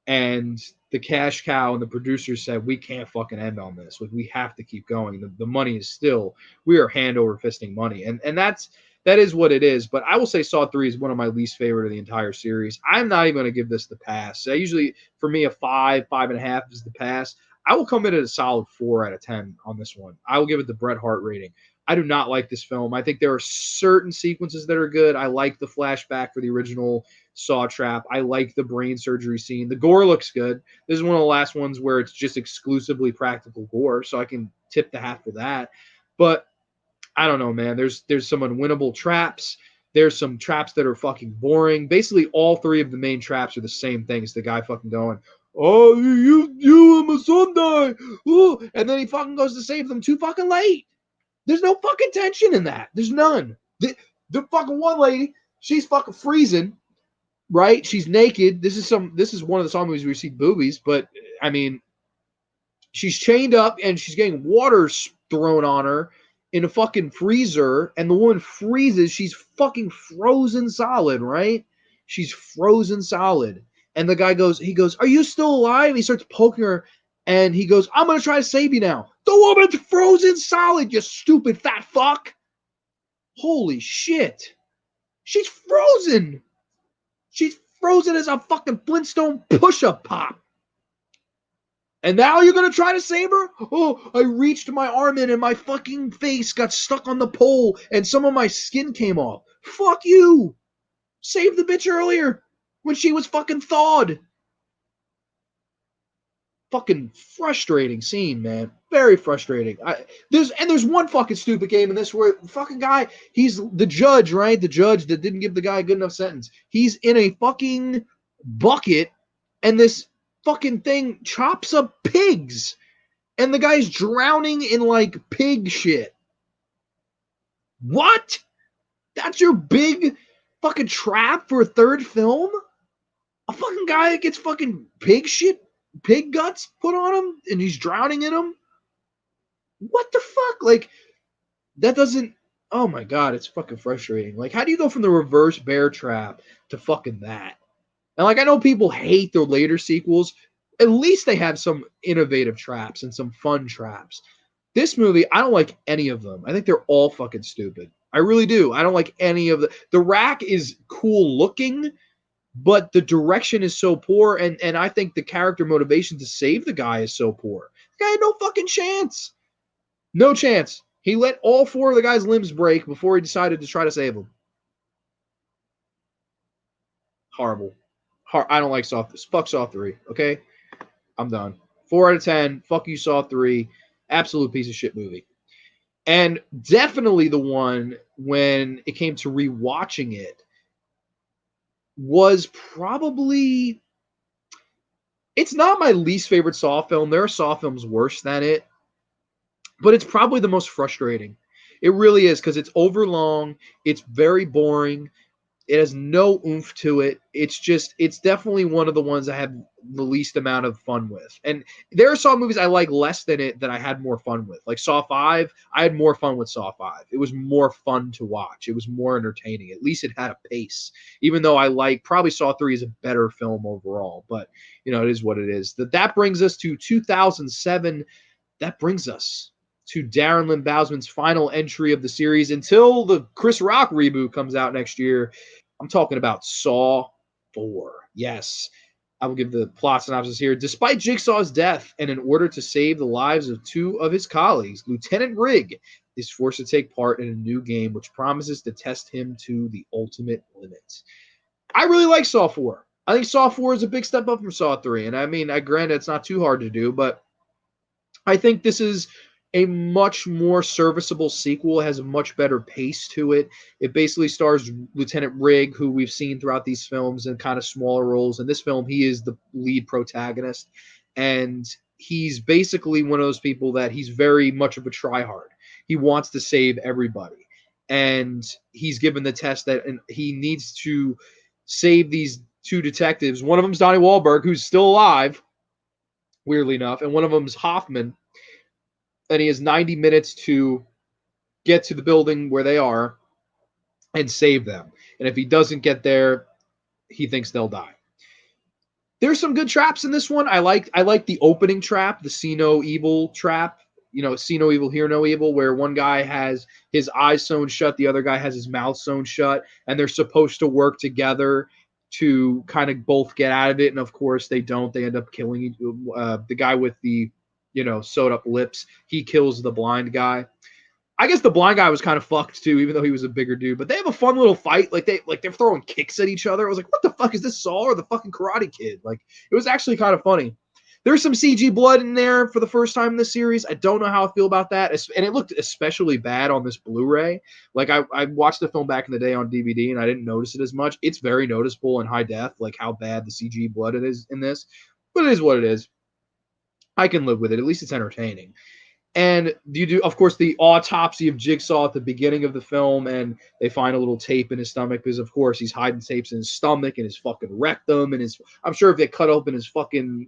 and the cash cow and the producers said, we can't fucking end on this. Like, we have to keep going. The money is still, we are hand over fisting money. And that is what it is. But I will say Saw 3 is one of my least favorite of the entire series. I'm not even going to give this the pass. I usually, for me, a 5.5 is the pass. I will come in at a solid 4 out of 10 on this one. I will give it the Bret Hart rating. I do not like this film. I think there are certain sequences that are good. I like the flashback for the original Saw trap. I like the brain surgery scene. The gore looks good. This is one of the last ones where it's just exclusively practical gore, so I can tip the hat for that. But I don't know, man. There's some unwinnable traps. There's some traps that are fucking boring. Basically, all 3 of the main traps are the same thing. It's the guy fucking going, oh, you and my son die. Oh, and then he fucking goes to save them too fucking late. There's no fucking tension in that. There's none. The fucking one lady, she's fucking freezing, right? She's naked. This is one of the Saw movies where you see boobies, but I mean, she's chained up and she's getting water thrown on her in a fucking freezer, and the woman freezes. She's fucking frozen solid, right? She's frozen solid. And the guy goes, are you still alive? He starts poking her, and he goes, I'm going to try to save you now. The woman's frozen solid, you stupid fat fuck. Holy shit. She's frozen. She's frozen as a fucking Flintstone push-up pop. And now you're going to try to save her? Oh, I reached my arm in and my fucking face got stuck on the pole and some of my skin came off. Fuck you. Save the bitch earlier when she was fucking thawed. Fucking frustrating scene, man. Very frustrating. There's one fucking stupid game in this where the fucking guy, he's the judge, right? The judge that didn't give the guy a good enough sentence. He's in a fucking bucket, and this fucking thing chops up pigs, and the guy's drowning in like pig shit. What? That's your big fucking trap for a third film? A fucking guy that gets fucking pig guts put on him, and he's drowning in them? What the fuck? Like, that doesn't. Oh my god, it's fucking frustrating. Like, how do you go from the reverse bear trap to fucking that? And like, I know people hate the later sequels. At least they have some innovative traps and some fun traps. This movie, I don't like any of them. I think they're all fucking stupid. I really do. I don't like any of the rack is cool looking, but the direction is so poor, and I think the character motivation to save the guy is so poor. The guy had no fucking chance. No chance. He let all four of the guy's limbs break before he decided to try to save them. Horrible. I don't like Saw. Fuck Saw 3. Okay, I'm done. 4 out of 10. Fuck you, Saw 3. Absolute piece of shit movie. And definitely the one when it came to rewatching it was probably. It's not my least favorite Saw film. There are Saw films worse than it, but it's probably the most frustrating. It really is because it's overlong. It's very boring. It has no oomph to it. It's definitely one of the ones I had the least amount of fun with. And there are Saw movies I like less than it that I had more fun with. Like Saw 5, I had more fun with Saw 5. It was more fun to watch. It was more entertaining. At least it had a pace. Even though probably Saw 3 is a better film overall. But, it is what it is. That brings us to 2007. That brings us to Darren Lynn Bousman's final entry of the series until the Chris Rock reboot comes out next year. I'm talking about Saw 4. Yes, I will give the plot synopsis here. Despite Jigsaw's death, and in order to save the lives of two of his colleagues, Lieutenant Rigg is forced to take part in a new game which promises to test him to the ultimate limits. I really like Saw 4. I think Saw 4 is a big step up from Saw 3. And I mean, granted, it's not too hard to do, but I think this is a much more serviceable sequel. It has a much better pace to it. It basically stars Lieutenant Rigg, who we've seen throughout these films in kind of smaller roles. In this film, he is the lead protagonist. And he's basically one of those people that he's very much of a tryhard. He wants to save everybody. And he's given the test that he needs to save these two detectives. One of them's Donnie Wahlberg, who's still alive, weirdly enough, and one of them's Hoffman. And he has 90 minutes to get to the building where they are and save them. And if he doesn't get there, he thinks they'll die. There's some good traps in this one. I like the opening trap, the see no evil trap. See no evil, hear no evil, where one guy has his eyes sewn shut, the other guy has his mouth sewn shut, and they're supposed to work together to kind of both get out of it. And of course they don't. They end up killing the guy with the sewed up lips. He kills the blind guy. I guess the blind guy was kind of fucked too, even though he was a bigger dude. But they have a fun little fight. They're throwing kicks at each other. I was like, what the fuck is this, Saw or the fucking Karate Kid? Like, it was actually kind of funny. There's some CG blood in there for the first time in this series. I don't know how I feel about that. And it looked especially bad on this Blu-ray. Like, I watched the film back in the day on DVD, and I didn't notice it as much. It's very noticeable in high def, like how bad the CG blood it is in this. But it is what it is. I can live with it. At least it's entertaining. And you do, of course, the autopsy of Jigsaw at the beginning of the film, and they find a little tape in his stomach because, of course, he's hiding tapes in his stomach and his fucking rectum and I'm sure if they cut open his fucking,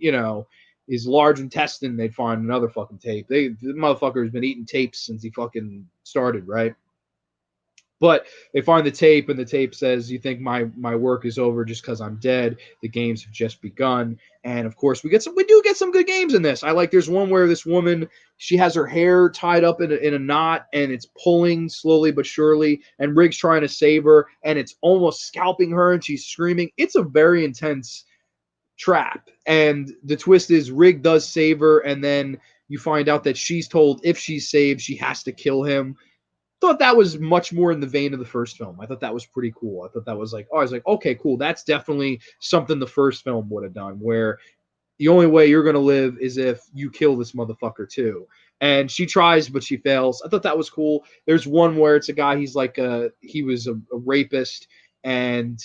his large intestine, they'd find another fucking tape. The motherfucker has been eating tapes since he fucking started, right? But they find the tape, and the tape says, "You think my work is over just because I'm dead? The games have just begun." And of course, we do get some good games in this. There's one where this woman, she has her hair tied up in a knot, and it's pulling slowly but surely. And Rigg's trying to save her, and it's almost scalping her, and she's screaming. It's a very intense trap. And the twist is Rigg does save her, and then you find out that she's told if she's saved, she has to kill him. Thought that was much more in the vein of the first film. I thought that was pretty cool. I thought that was I was like, okay, cool. That's definitely something the first film would have done, where the only way you're going to live is if you kill this motherfucker too. And she tries, but she fails. I thought that was cool. There's one where it's a guy, he was a rapist, and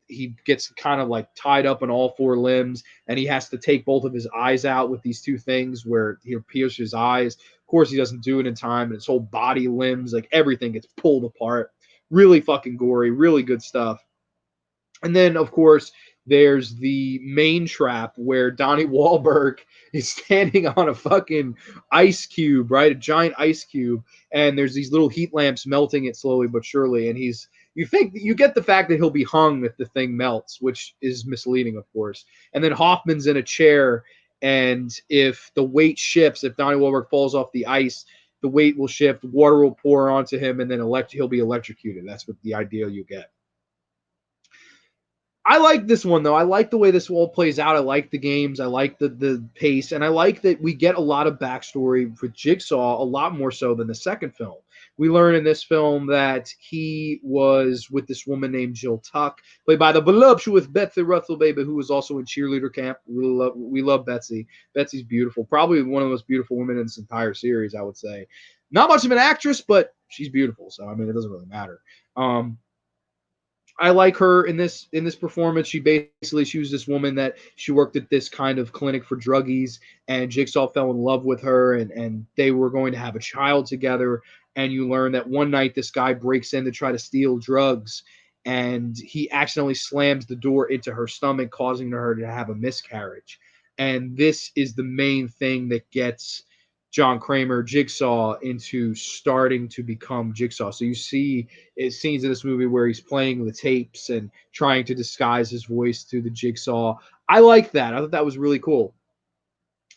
he gets kind of like tied up in all four limbs, and he has to take both of his eyes out with these two things where he pierces his eyes. course, he doesn't do it in time, and his whole body, limbs, like everything gets pulled apart. Really fucking gory, really good stuff. And then, of course, there's the main trap where Donnie Wahlberg is standing on a fucking ice cube, right? A giant ice cube, and there's these little heat lamps melting it slowly but surely. And you get the fact that he'll be hung if the thing melts, which is misleading, of course. And then Hoffman's in a chair, and if the weight shifts, if Donnie Wahlberg falls off the ice, the weight will shift, water will pour onto him, and then he'll be electrocuted. That's what the idea you get. I like this one though. I like the way this all plays out. I like the games. I like the pace, and I like that we get a lot of backstory for Jigsaw, a lot more so than the second film. We learn in this film that he was with this woman named Jill Tuck, played by the voluptuous Betsy Russell, baby, who was also in cheerleader camp. We love Betsy. Betsy's beautiful, probably one of the most beautiful women in this entire series, I would say. Not much of an actress, but she's beautiful. So I mean, it doesn't really matter. I like her in this performance. She was this woman that she worked at this kind of clinic for druggies, and Jigsaw fell in love with her, and they were going to have a child together. And you learn that one night this guy breaks in to try to steal drugs, and he accidentally slams the door into her stomach, causing her to have a miscarriage. And this is the main thing that gets John Kramer, Jigsaw, into starting to become Jigsaw. So you see scenes in this movie where he's playing the tapes and trying to disguise his voice to the Jigsaw. I like that. I thought that was really cool.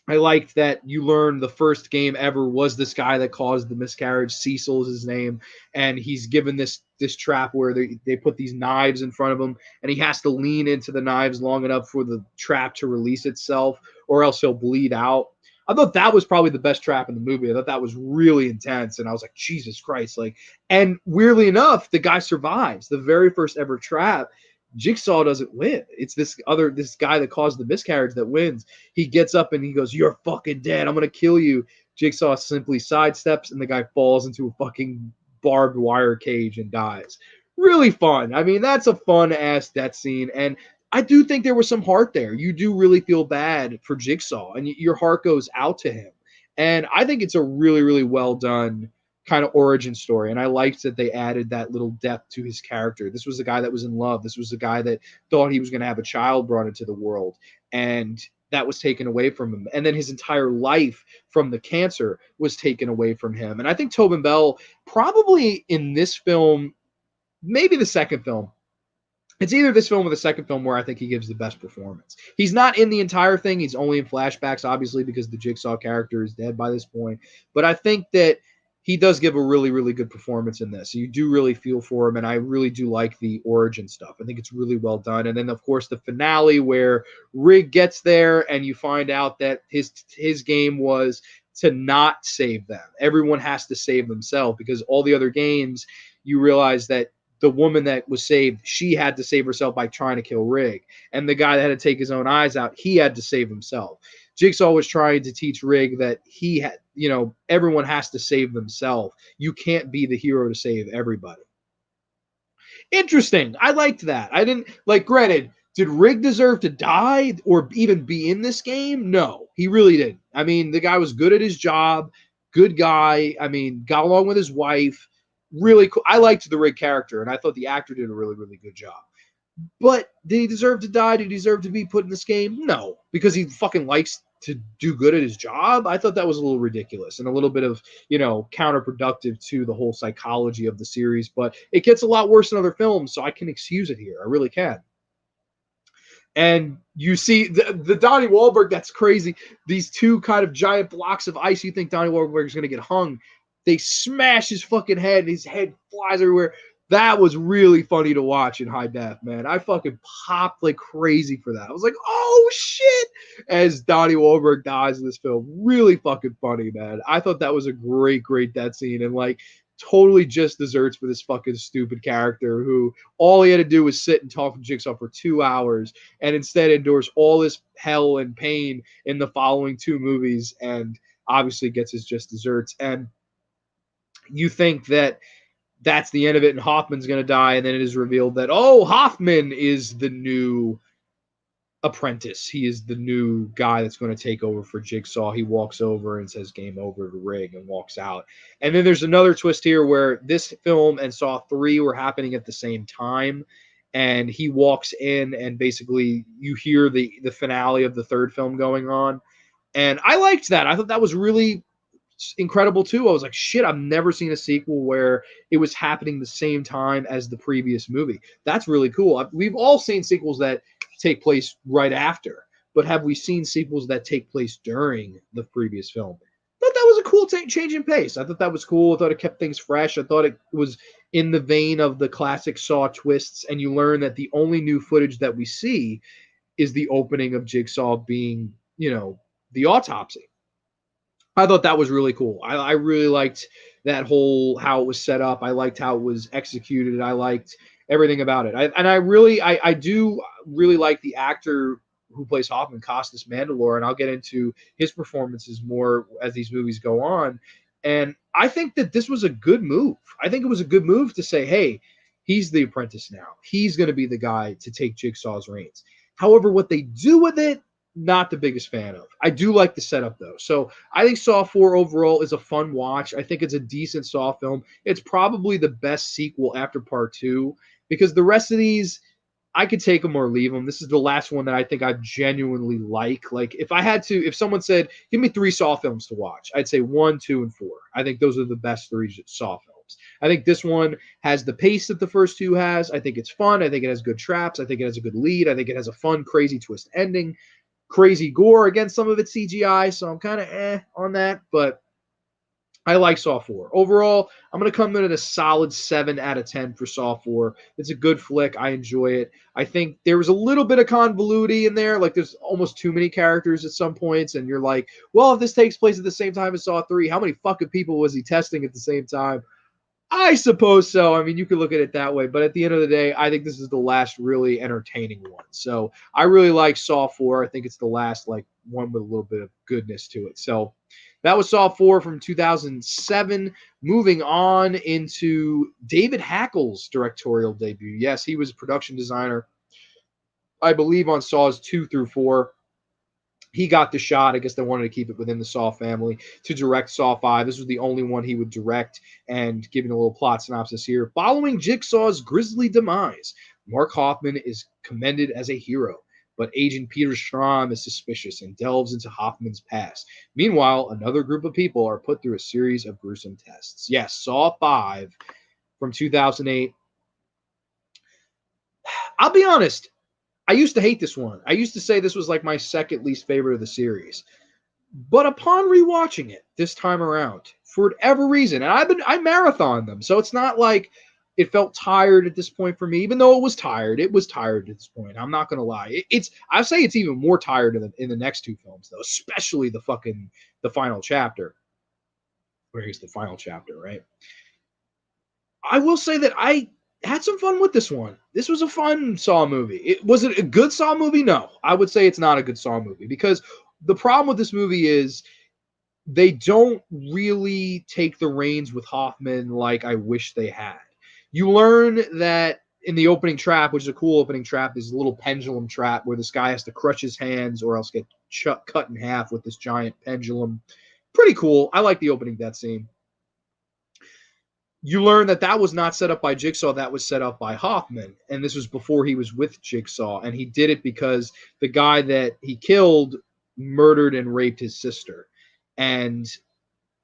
I liked that you learned the first game ever was this guy that caused the miscarriage. Cecil is his name, and he's given this trap where they put these knives in front of him, and he has to lean into the knives long enough for the trap to release itself, or else he'll bleed out. I thought that was probably the best trap in the movie. I thought that was really intense, and I was like, Jesus Christ! Like, and weirdly enough, the guy survives the very first ever trap. Jigsaw doesn't win. It's this guy that caused the miscarriage that wins. He gets up and he goes, "You're fucking dead. I'm gonna kill you." Jigsaw simply sidesteps, and the guy falls into a fucking barbed wire cage and dies. Really fun. I mean, that's a fun ass death scene, and I do think there was some heart there. You do really feel bad for Jigsaw, and your heart goes out to him. And I think it's a really, really well done kind of origin story. And I liked that they added that little depth to his character. This was the guy that was in love. This was the guy that thought he was going to have a child brought into the world. And that was taken away from him. And then his entire life from the cancer was taken away from him. And I think Tobin Bell, probably in this film, maybe the second film, it's either this film or the second film where I think he gives the best performance. He's not in the entire thing. He's only in flashbacks, obviously, because the Jigsaw character is dead by this point. But I think that he does give a really, really good performance in this. You do really feel for him, and I really do like the origin stuff. I think it's really well done. And then, of course, the finale where Rig gets there and you find out that his game was to not save them. Everyone has to save themselves, because all the other games, you realize that the woman that was saved, she had to save herself by trying to kill Rig. And the guy that had to take his own eyes out, he had to save himself. Jigsaw was trying to teach Rig that he had, everyone has to save themselves. You can't be the hero to save everybody. Interesting. I liked that. I didn't, granted, did Rig deserve to die or even be in this game? No, he really didn't. I mean, the guy was good at his job, good guy. I mean, got along with his wife. Really cool. I liked the Rig character, and I thought the actor did a really, really good job. But did he deserve to die? Did he deserve to be put in this game? No, because he fucking likes to do good at his job. I thought that was a little ridiculous and a little bit of, counterproductive to the whole psychology of the series. But it gets a lot worse in other films, so I can excuse it here. I really can. And you see the Donnie Wahlberg, that's crazy. These two kind of giant blocks of ice, you think Donnie Wahlberg is going to get hung. They smash his fucking head, and his head flies everywhere. That was really funny to watch in high def, man. I fucking popped like crazy for that. I was like, oh, shit, as Donnie Wahlberg dies in this film. Really fucking funny, man. I thought that was a great, great death scene, and totally just desserts for this fucking stupid character who all he had to do was sit and talk to Jigsaw for 2 hours, and instead endures all this hell and pain in the following two movies, and obviously gets his just desserts. And you think that that's the end of it and Hoffman's going to die, and then it is revealed that, Hoffman is the new apprentice. He is the new guy that's going to take over for Jigsaw. He walks over and says game over to Rig and walks out. And then there's another twist here where this film and Saw 3 were happening at the same time. And he walks in and basically you hear the finale of the third film going on. And I liked that. I thought that was really incredible too. I was like, shit, I've never seen a sequel where it was happening the same time as the previous movie. That's really cool. We've all seen sequels that take place right after, but have we seen sequels that take place during the previous film? I thought that was a cool change in pace. I thought that was cool. I thought it kept things fresh. I thought it was in the vein of the classic Saw twists, and you learn that the only new footage that we see is the opening of Jigsaw being, the autopsy. I thought that was really cool. I really liked that whole how it was set up. I liked how it was executed. I liked everything about it. I do really like the actor who plays Hoffman, Costas Mandylor, and I'll get into his performances more as these movies go on. And I think that this was a good move. I think it was a good move to say, hey, he's the apprentice now. He's going to be the guy to take Jigsaw's reins. However, what they do with it, not the biggest fan of. I do like the setup though. So I think Saw 4 overall is a fun watch. I think it's a decent Saw film. It's probably the best sequel after part 2 because the rest of these, I could take them or leave them. This is the last one that I think I genuinely like. Like if someone said, give me 3 Saw films to watch, I'd say 1, 2, and 4. I think those are the best 3 Saw films. I think this one has the pace that the first 2 has. I think it's fun. I think it has good traps. I think it has a good lead. I think it has a fun, crazy twist ending. Crazy gore. Again, some of it's CGI, so I'm kind of on that, but I like Saw 4. Overall, I'm going to come in at a solid 7 out of 10 for Saw 4. It's a good flick. I enjoy it. I think there was a little bit of convoluted in there. Like, there's almost too many characters at some points, and you're like, well, if this takes place at the same time as Saw 3, how many fucking people was he testing at the same time? I suppose so. I mean, you could look at it that way, but at the end of the day, I think this is the last really entertaining one. So I really like Saw 4. I think it's the last one with a little bit of goodness to it. So that was Saw 4 from 2007. Moving on into David Hackle's directorial debut. Yes, he was a production designer, I believe, on Saws 2 through 4. He got the shot. I guess they wanted to keep it within the Saw family to direct Saw 5. This was the only one he would direct. And giving a little plot synopsis here. Following Jigsaw's grisly demise, Mark Hoffman is commended as a hero. But Agent Peter Schramm is suspicious and delves into Hoffman's past. Meanwhile, another group of people are put through a series of gruesome tests. Yes, Saw 5 from 2008. I'll be honest. I used to hate this one. I used to say this was like my second least favorite of the series. But upon rewatching it this time around, for whatever reason, and I marathoned them, so it's not like it felt tired at this point for me, even though it was tired. It was tired at this point. I'm not gonna lie. I say it's even more tired in the next 2 films, though, especially the final chapter. Where is the final chapter, right? I will say that I had some fun with this one. This was a fun Saw movie. Was it a good Saw movie? No. I would say it's not a good Saw movie because the problem with this movie is they don't really take the reins with Hoffman like I wish they had. You learn that in the opening trap, which is a cool opening trap, there's a little pendulum trap where this guy has to crush his hands or else get cut in half with this giant pendulum. Pretty cool. I like the opening death scene. You learn that was not set up by Jigsaw, that was set up by Hoffman. And this was before he was with Jigsaw. And he did it because the guy that he killed murdered and raped his sister. And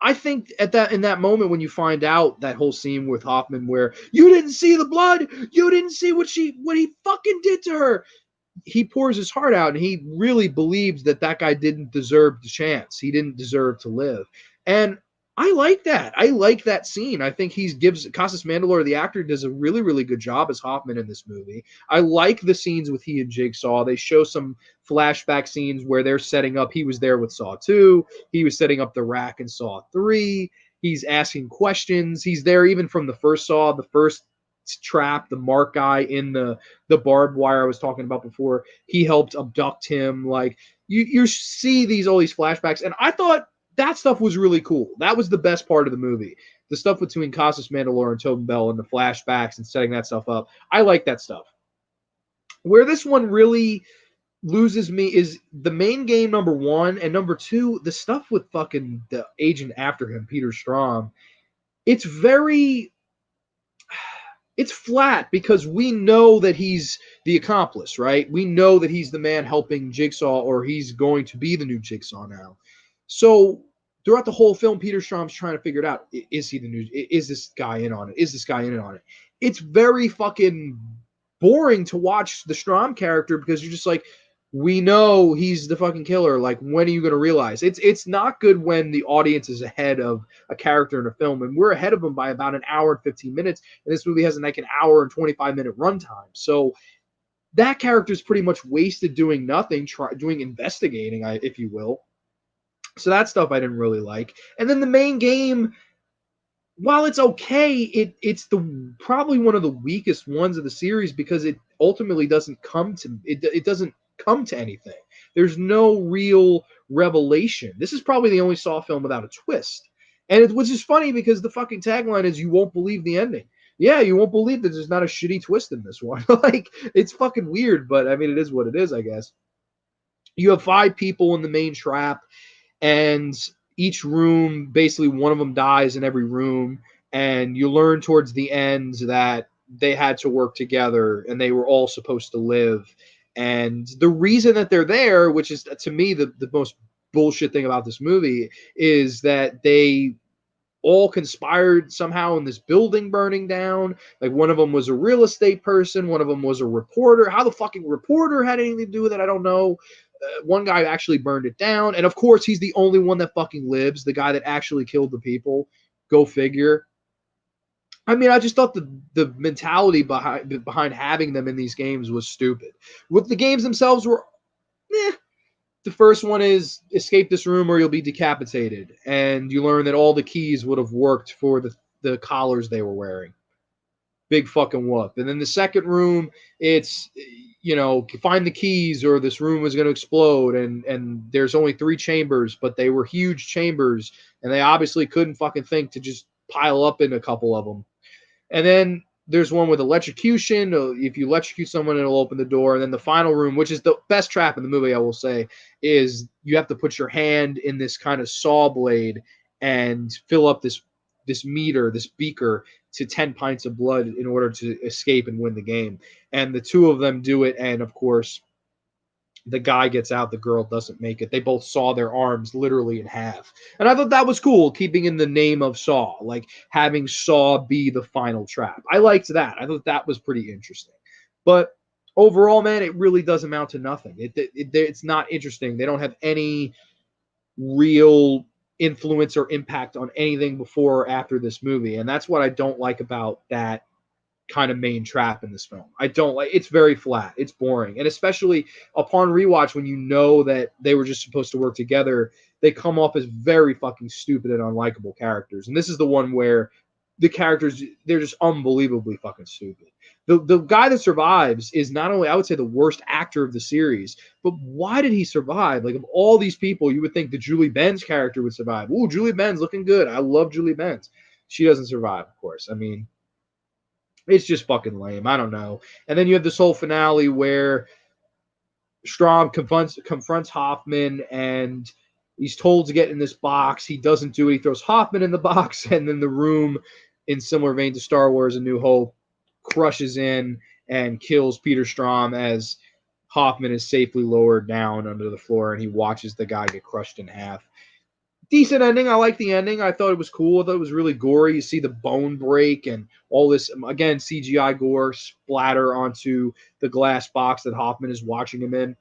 I think in that moment when you find out that whole scene with Hoffman where you didn't see the blood, you didn't see what he fucking did to her. He pours his heart out and he really believes that guy didn't deserve the chance. He didn't deserve to live. And I like that. I like that scene. I think Costas Mandylor, the actor, does a really, really good job as Hoffman in this movie. I like the scenes with he and Jigsaw. They show some flashback scenes where they're setting up. He was there with Saw 2. He was setting up the rack in Saw 3. He's asking questions. He's there even from the first Saw, the first trap, the Mark guy in the barbed wire I was talking about before. He helped abduct him. Like you see all these flashbacks, and I thought that stuff was really cool. That was the best part of the movie. The stuff between Costas Mandylor and Tobin Bell and the flashbacks and setting that stuff up. I like that stuff. Where this one really loses me is the main game, number one, and number two, the stuff with fucking the agent after him, Peter Strahm. It's very it's flat because we know that he's the accomplice, right? We know that he's the man helping Jigsaw, or he's going to be the new Jigsaw now. So throughout the whole film, Peter Strom's trying to figure it out. Is he the new? Is this guy in on it? Is this guy in on it? It's very fucking boring to watch the Strom character because you're just like, we know he's the fucking killer. Like, when are you going to realize? It's not good when the audience is ahead of a character in a film, and we're ahead of them by about an hour and 15 minutes, and this movie has like an hour and 25-minute runtime. So that character is pretty much wasted doing nothing, doing investigating, if you will. So that stuff I didn't really like. And then the main game, while it's okay, it's the probably one of the weakest ones of the series because it ultimately doesn't come to it doesn't come to anything. There's no real revelation. This is probably the only Saw film without a twist. Which is funny because the fucking tagline is "You won't believe the ending." Yeah, you won't believe that there's not a shitty twist in this one. Like, it's fucking weird, but I mean, it is what it is, I guess. You have 5 people in the main trap, and each room, basically one of them dies in every room, and you learn towards the end that they had to work together and they were all supposed to live. And the reason that they're there, which is to me the most bullshit thing about this movie, is that they all conspired somehow in this building burning down. Like, one of them was a real estate person, one of them was a reporter. How the fucking reporter had anything to do with it, I don't know. One guy actually burned it down, and of course he's the only one that fucking lives, the guy that actually killed the people. Go figure. I mean, I just thought the mentality behind having them in these games was stupid. With the games themselves were, the first one is escape this room or you'll be decapitated, and you learn that all the keys would have worked for the collars they were wearing. Big fucking whoop. And then the second room, it's, find the keys or this room is going to explode. And there's only 3 chambers, but they were huge chambers, and they obviously couldn't fucking think to just pile up in a couple of them. And then there's one with electrocution. If you electrocute someone, it'll open the door. And then the final room, which is the best trap in the movie, I will say, is you have to put your hand in this kind of saw blade and fill up this meter, this beaker, to 10 pints of blood in order to escape and win the game. And the 2 of them do it, and of course, the guy gets out, the girl doesn't make it. They both saw their arms literally in half. And I thought that was cool, keeping in the name of Saw, like having Saw be the final trap. I liked that. I thought that was pretty interesting. But overall, man, it really does amount to nothing. It's not interesting. They don't have any real influence or impact on anything before or after this movie. And that's what I don't like about that kind of main trap in this film. I don't like, it's very flat. It's boring. And especially upon rewatch, when you know that they were just supposed to work together, they come off as very fucking stupid and unlikable characters. And this is the one where the characters, they're just unbelievably fucking stupid. The guy that survives is not only, I would say, the worst actor of the series, but why did he survive? Like, of all these people, you would think the Julie Benz character would survive. Ooh, Julie Benz looking good. I love Julie Benz. She doesn't survive, of course. I mean, it's just fucking lame. I don't know. And then you have this whole finale where Strom confronts Hoffman, and he's told to get in this box. He doesn't do it. He throws Hoffman in the box, and then the room, in similar vein to Star Wars: A New Hope, crushes in and kills Peter Strom as Hoffman is safely lowered down under the floor, and he watches the guy get crushed in half. Decent ending. I like the ending. I thought it was cool. I thought it was really gory. You see the bone break and all this, again, CGI gore splatter onto the glass box that Hoffman is watching him in.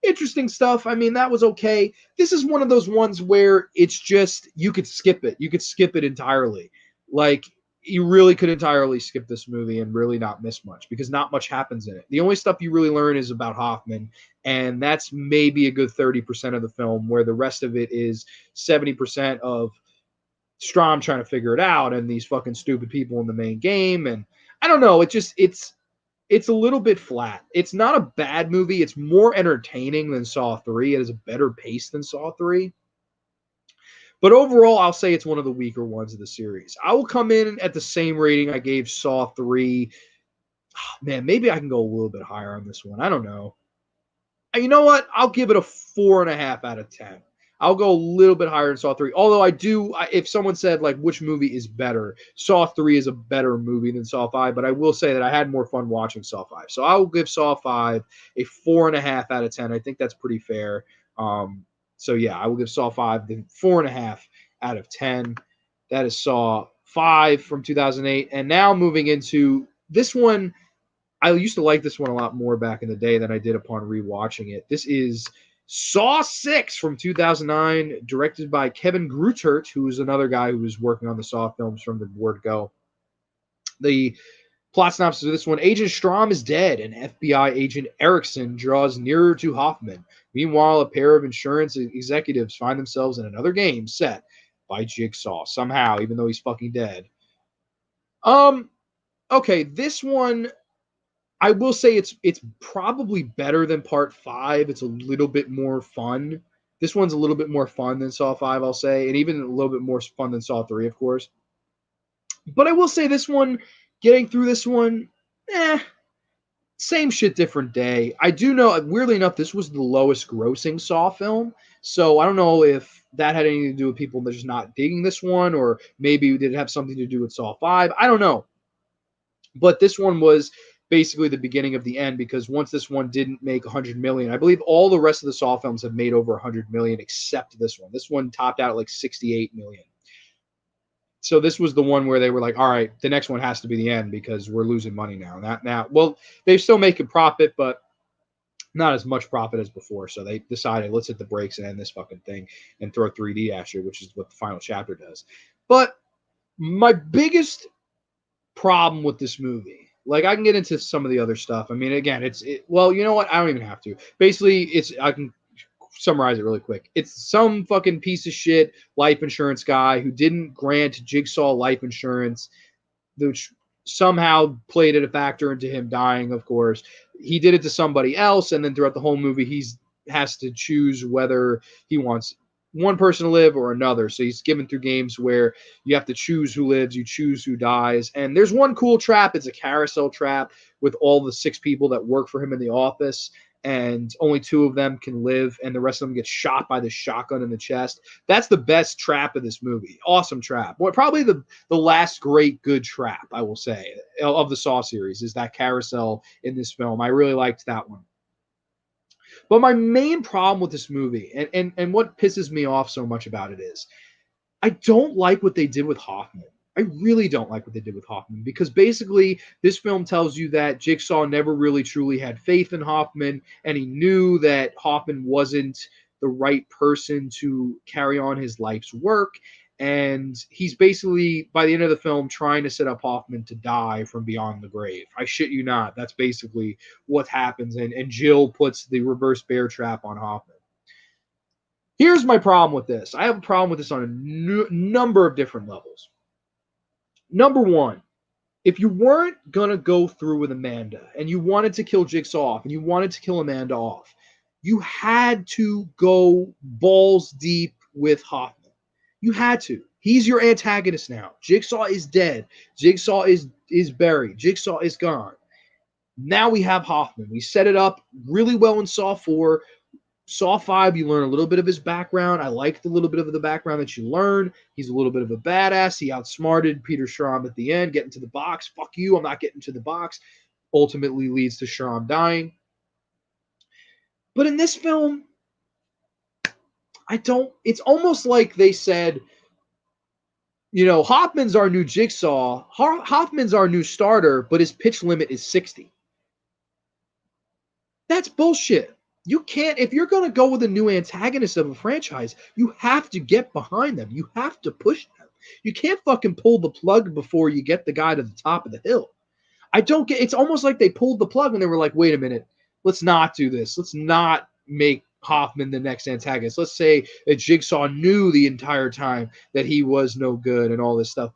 Interesting stuff. I mean, that was okay. This is one of those ones where it's just, you could skip it. You could skip it entirely. Like, you really could entirely skip this movie and really not miss much because not much happens in it. The only stuff you really learn is about Hoffman, and that's maybe a good 30% of the film, where the rest of it is 70% of Strom trying to figure it out and these fucking stupid people in the main game. And I don't know, it's a little bit flat. It's not a bad movie. It's more entertaining than Saw 3. It has a better pace than Saw 3. But overall, I'll say it's one of the weaker ones of the series. I will come in at the same rating I gave Saw 3. Oh, man, maybe I can go a little bit higher on this one. I don't know. You know what? I'll give it a 4.5 out of 10. I'll go a little bit higher than Saw 3. Although if someone said like which movie is better, Saw 3 is a better movie than Saw 5. But I will say that I had more fun watching Saw 5. So I will give Saw 5 a 4.5 out of 10. I think that's pretty fair. So yeah, I will give Saw 5 the 4.5 out of 10. That is Saw 5 from 2008. And now moving into this one. I used to like this one a lot more back in the day than I did upon rewatching it. This is Saw 6 from 2009, directed by Kevin Grutert, who is another guy who was working on the Saw films from the word go. The plot synopsis of this one: Agent Strom is dead, and FBI agent Erickson draws nearer to Hoffman. Meanwhile, a pair of insurance executives find themselves in another game set by Jigsaw somehow, even though he's fucking dead. Okay, this one, I will say it's probably better than part 5. It's a little bit more fun. This one's a little bit more fun than Saw 5, I'll say, and even a little bit more fun than Saw 3, of course. But I will say this one, getting through this one, same shit, different day. I do know, weirdly enough, this was the lowest grossing Saw film, so I don't know if that had anything to do with people just not digging this one, or maybe did it have something to do with Saw 5. I don't know. But this one was basically the beginning of the end, because once this one didn't make 100 million, I believe all the rest of the Saw films have made over 100 million except this one. This one topped out at like 68 million. So this was the one where they were like, all right, the next one has to be the end because we're losing money now. Well, they still make a profit, but not as much profit as before. So they decided, let's hit the brakes and end this fucking thing and throw 3D at you, which is what the final chapter does. But my biggest problem with this movie, like, I can get into some of the other stuff. I mean, again, well, you know what? I don't even have to. Basically, I can summarize it really quick. It's some fucking piece of shit life insurance guy who didn't grant Jigsaw life insurance, which somehow played a factor into him dying, of course. He did it to somebody else, and then throughout the whole movie, has to choose whether he wants one person to live or another. So he's given through games where you have to choose who lives, you choose who dies. And there's one cool trap. It's a carousel trap with all the 6 people that work for him in the office, and only 2 of them can live, and the rest of them get shot by the shotgun in the chest. That's the best trap of this movie. Awesome trap. Well, probably the last great good trap, I will say, of the Saw series is that carousel in this film. I really liked that one. But my main problem with this movie, and what pisses me off so much about it, is I don't like what they did with Hoffman. I really don't like what they did with Hoffman, because basically this film tells you that Jigsaw never really truly had faith in Hoffman, and he knew that Hoffman wasn't the right person to carry on his life's work. And he's basically, by the end of the film, trying to set up Hoffman to die from beyond the grave. I shit you not. That's basically what happens. And Jill puts the reverse bear trap on Hoffman. Here's my problem with this. I have a problem with this on a number of different levels. Number one, if you weren't going to go through with Amanda and you wanted to kill Jigsaw off and you wanted to kill Amanda off, you had to go balls deep with Hoffman. You had to. He's your antagonist now. Jigsaw is dead. Jigsaw is buried. Jigsaw is gone. Now we have Hoffman. We set it up really well in Saw 4. Saw 5, you learn a little bit of his background. I liked the little bit of the background that you learn. He's a little bit of a badass. He outsmarted Peter Schramm at the end, getting to the box. Fuck you, I'm not getting to the box. Ultimately leads to Schramm dying. But in this film, it's almost like they said, Hoffman's our new Jigsaw. Hoffman's our new starter, but his pitch limit is 60. That's bullshit. You can't, if you're going to go with a new antagonist of a franchise, you have to get behind them. You have to push them. You can't fucking pull the plug before you get the guy to the top of the hill. It's almost like they pulled the plug and they were like, wait a minute, let's not do this. Let's not make Hoffman the next antagonist. Let's say that Jigsaw knew the entire time that he was no good and all this stuff.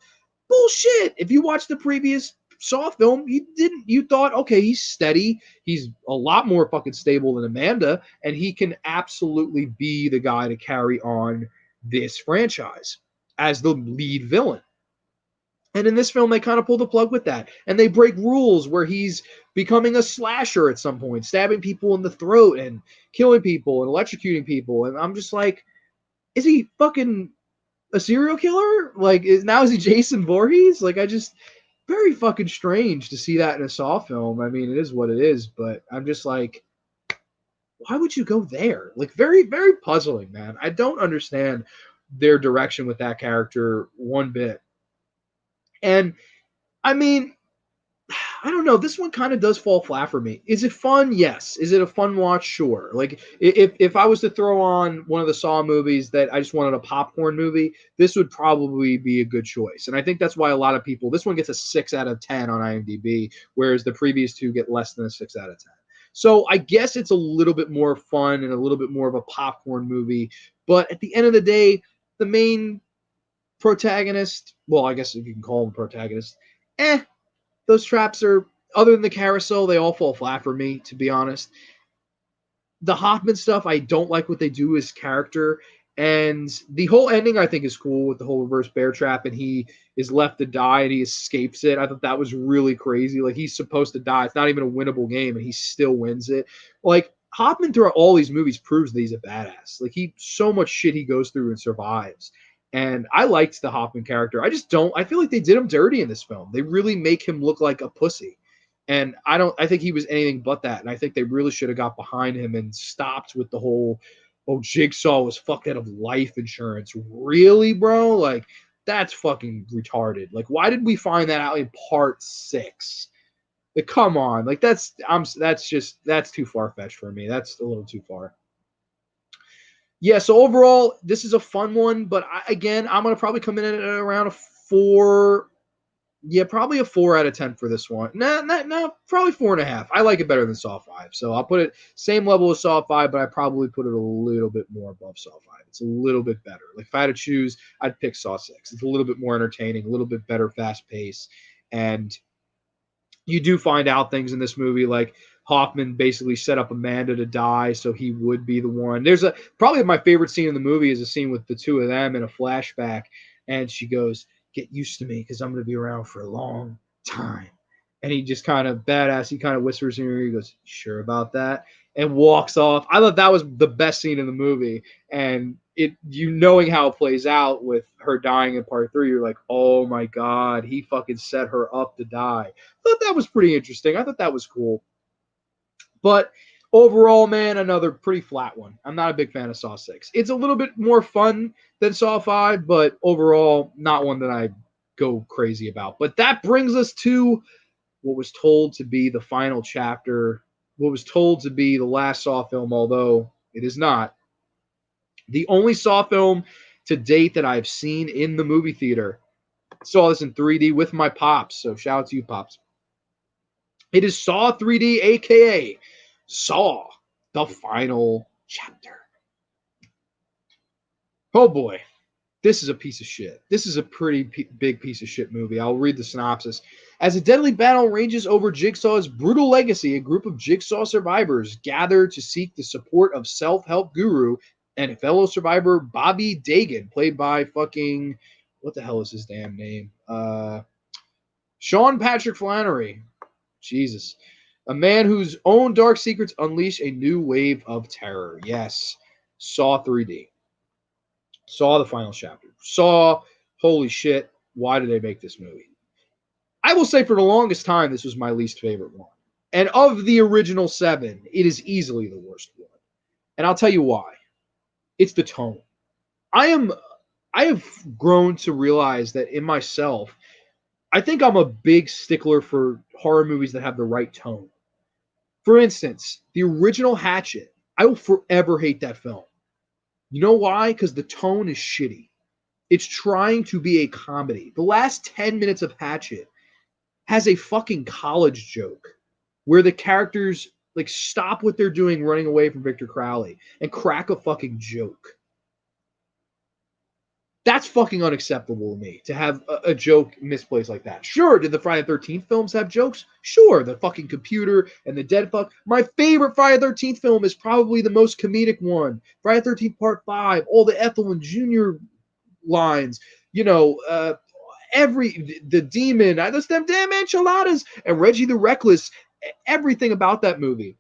Bullshit. If you watch the previous Saw film, you thought, okay, he's steady. He's a lot more fucking stable than Amanda, and he can absolutely be the guy to carry on this franchise as the lead villain. And in this film, they kind of pull the plug with that. And they break rules where he's becoming a slasher at some point, stabbing people in the throat and killing people and electrocuting people. And I'm just like, is he fucking a serial killer? Like, is he Jason Voorhees? Like, very fucking strange to see that in a Saw film. I mean, it is what it is, but I'm just like, why would you go there? Like, very, very puzzling, man. I don't understand their direction with that character one bit. And I mean, I don't know. This one kind of does fall flat for me. Is it fun? Yes. Is it a fun watch? Sure. Like if I was to throw on one of the Saw movies that I just wanted a popcorn movie, this would probably be a good choice. And I think that's why a lot of people, this one gets a 6 out of 10 on IMDb, whereas the previous two get less than a 6 out of 10. So I guess it's a little bit more fun and a little bit more of a popcorn movie. But at the end of the day, the main protagonist, well, I guess if you can call him protagonist, those traps are, other than the carousel, they all fall flat for me, to be honest. The Hoffman stuff, I don't like what they do as character. And the whole ending, I think, is cool with the whole reverse bear trap and he is left to die and he escapes it. I thought that was really crazy. Like, he's supposed to die. It's not even a winnable game and he still wins it. Like, Hoffman throughout all these movies proves that he's a badass. Like, so much shit he goes through and survives. And I liked the Hoffman character. I feel like they did him dirty in this film. They really make him look like a pussy. And I think he was anything but that. And I think they really should have got behind him and stopped with the whole, oh, Jigsaw was fucked out of life insurance. Really, bro? Like, that's fucking retarded. Like, why did we find that out in part 6? Like, come on. Like, that's too far-fetched for me. That's a little too far. Yeah, so overall, this is a fun one, but I'm going to probably come in at around a 4. Yeah, probably a 4 out of 10 for this one. No, probably 4.5. I like it better than Saw 5. So I'll put it same level as Saw 5, but I probably put it a little bit more above Saw 5. It's a little bit better. Like, if I had to choose, I'd pick Saw 6. It's a little bit more entertaining, a little bit better fast pace. And you do find out things in this movie, like Hoffman basically set up Amanda to die, so he would be the one. There's probably my favorite scene in the movie is a scene with the two of them in a flashback, and she goes, "Get used to me, because I'm going to be around for a long time." And he just kind of badass, he kind of whispers in her ear, he goes, "Sure about that?" And walks off. I thought that was the best scene in the movie, and knowing how it plays out with her dying in part 3, you're like, oh my god, he fucking set her up to die. I thought that was pretty interesting. I thought that was cool. But overall, man, another pretty flat one. I'm not a big fan of Saw 6. It's a little bit more fun than Saw 5, but overall, not one that I go crazy about. But that brings us to what was told to be the final chapter, what was told to be the last Saw film, although it is not. The only Saw film to date that I've seen in the movie theater. Saw this in 3D with my pops, so shout out to you, pops. It is Saw 3D, a.k.a. Saw, the final chapter. Oh boy, this is a piece of shit. This is a pretty big piece of shit movie. I'll read the synopsis. As a deadly battle rages over Jigsaw's brutal legacy, a group of Jigsaw survivors gather to seek the support of self-help guru and fellow survivor Bobby Dagan, played by fucking, what the hell is his damn name? Sean Patrick Flannery. Jesus. A man whose own dark secrets unleash a new wave of terror. Yes. Saw 3D. Saw the final chapter. Saw, holy shit, why did they make this movie? I will say for the longest time, this was my least favorite one. And of the original 7, it is easily the worst one. And I'll tell you why. It's the tone. I have grown to realize that in myself, I think I'm a big stickler for horror movies that have the right tone. For instance, the original Hatchet, I will forever hate that film. You know why? Because the tone is shitty. It's trying to be a comedy. The last 10 minutes of Hatchet has a fucking college joke where the characters like stop what they're doing running away from Victor Crowley and crack a fucking joke. That's fucking unacceptable to me, to have a joke misplaced like that. Sure, did the Friday the 13th films have jokes? Sure, the fucking computer and the dead fuck. My favorite Friday the 13th film is probably the most comedic one. Friday the 13th Part 5, all the Ethel and Jr. lines, the demon, that's them damn enchiladas, and Reggie the Reckless, everything about that movie.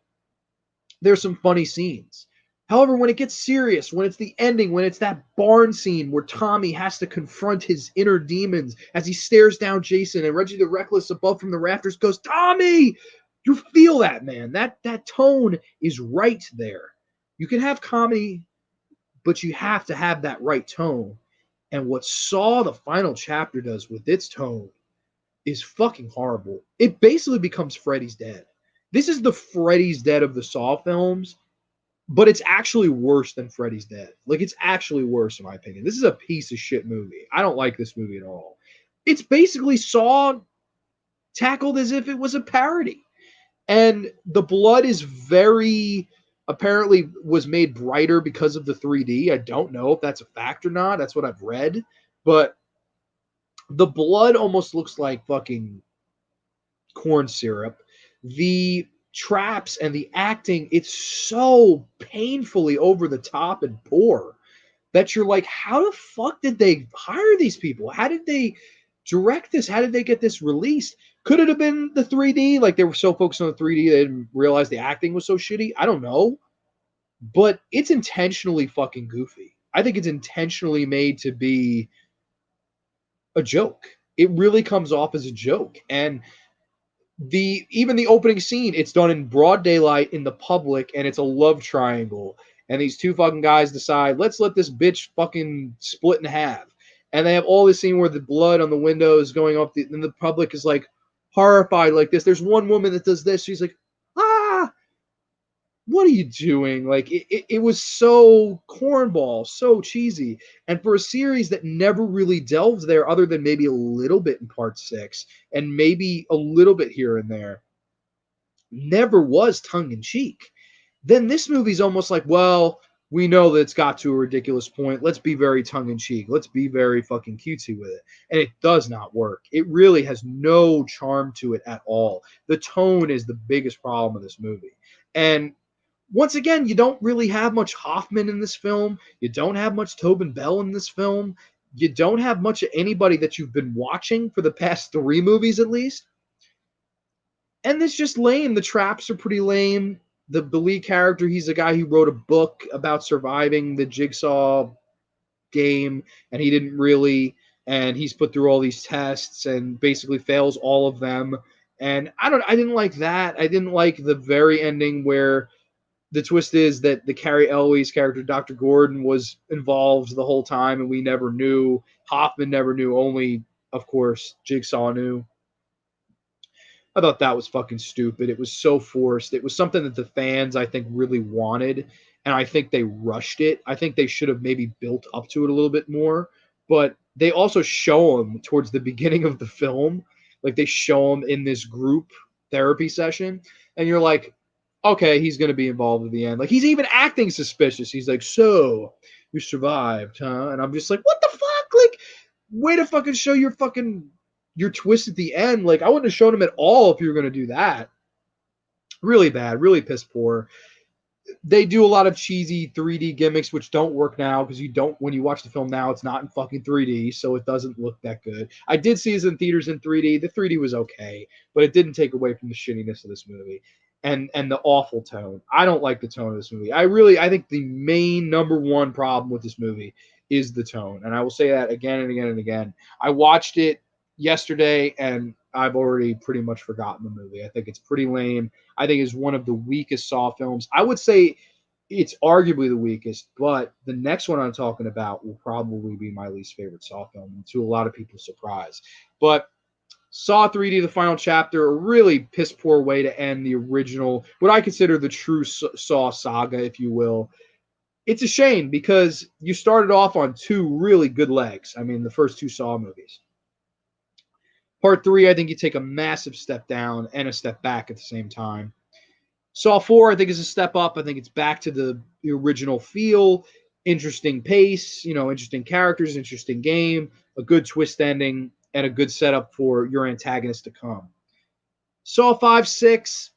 There's some funny scenes. However, when it gets serious, when it's the ending, when it's that barn scene where Tommy has to confront his inner demons as he stares down Jason, and Reggie the Reckless above from the rafters goes, Tommy! You feel that, man. That tone is right there. You can have comedy, but you have to have that right tone. And what Saw the final chapter does with its tone is fucking horrible. It basically becomes Freddy's Dead. This is the Freddy's Dead of the Saw films, but it's actually worse than Freddy's Dead. Like, it's actually worse, in my opinion. This is a piece of shit movie. I don't like this movie at all. It's basically Saw tackled as if it was a parody. And the blood is very, apparently was made brighter because of the 3D. I don't know if that's a fact or not. That's what I've read. But the blood almost looks like fucking corn syrup. The traps and the acting, it's so painfully over the top and poor that you're like, how the fuck did they hire these people? How did they direct this? How did they get this released? Could it have been the 3D? Like, they were so focused on the 3D they didn't realize the acting was so shitty? I don't know. But it's intentionally fucking goofy. I think it's intentionally made to be a joke. It really comes off as a joke. And even the opening scene, it's done in broad daylight in the public, and it's a love triangle. And these two fucking guys decide, let's let this bitch fucking split in half. And they have all this scene where the blood on the window is going up, and the public is like horrified like this. There's one woman that does this. She's like, ah, what are you doing? Like, it was so cornball, so cheesy. And for a series that never really delved there, other than maybe a little bit in part 6 and maybe a little bit here and there, never was tongue-in-cheek. Then this movie's almost like, well, we know that it's got to a ridiculous point. Let's be very tongue-in-cheek. Let's be very fucking cutesy with it. And it does not work. It really has no charm to it at all. The tone is the biggest problem of this movie. And once again, you don't really have much Hoffman in this film. You don't have much Tobin Bell in this film. You don't have much of anybody that you've been watching for the past 3 movies at least. And it's just lame. The traps are pretty lame. The lead character, he's a guy who wrote a book about surviving the Jigsaw game, and he didn't really, and he's put through all these tests and basically fails all of them. And I didn't like that. I didn't like the very ending where the twist is that the Carrie Elwes character, Dr. Gordon, was involved the whole time, and we never knew. Hoffman never knew. Only, of course, Jigsaw knew. I thought that was fucking stupid. It was so forced. It was something that the fans, I think, really wanted, and I think they rushed it. I think they should have maybe built up to it a little bit more, but they also show him towards the beginning of the film. Like, they show him in this group therapy session, and you're like, okay, he's going to be involved at the end. Like, he's even acting suspicious. He's like, so, you survived, huh? And I'm just like, what the fuck? Like, way to fucking show your twist at the end. Like, I wouldn't have shown him at all if you were going to do that. Really bad, really piss poor. They do a lot of cheesy 3D gimmicks, which don't work now because when you watch the film now, it's not in fucking 3D, so it doesn't look that good. I did see it in theaters in 3D. The 3D was okay, but it didn't take away from the shittiness of this movie. And the awful tone. I don't like the tone of this movie. I think the main number one problem with this movie is the tone. And I will say that again and again and again. I watched it yesterday, and I've already pretty much forgotten the movie. I think it's pretty lame. I think it's one of the weakest Saw films. I would say it's arguably the weakest, but the next one I'm talking about will probably be my least favorite Saw film, and to a lot of people's surprise. But Saw 3D, the final chapter, a really piss poor way to end the original, what I consider the true Saw saga, if you will. It's a shame because you started off on 2 really good legs. I mean, the first 2 Saw movies. Part 3, I think you take a massive step down and a step back at the same time. Saw 4, I think, is a step up. I think it's back to the original feel, interesting pace, interesting characters, interesting game, a good twist ending, and a good setup for your antagonist to come. Saw 5, 6,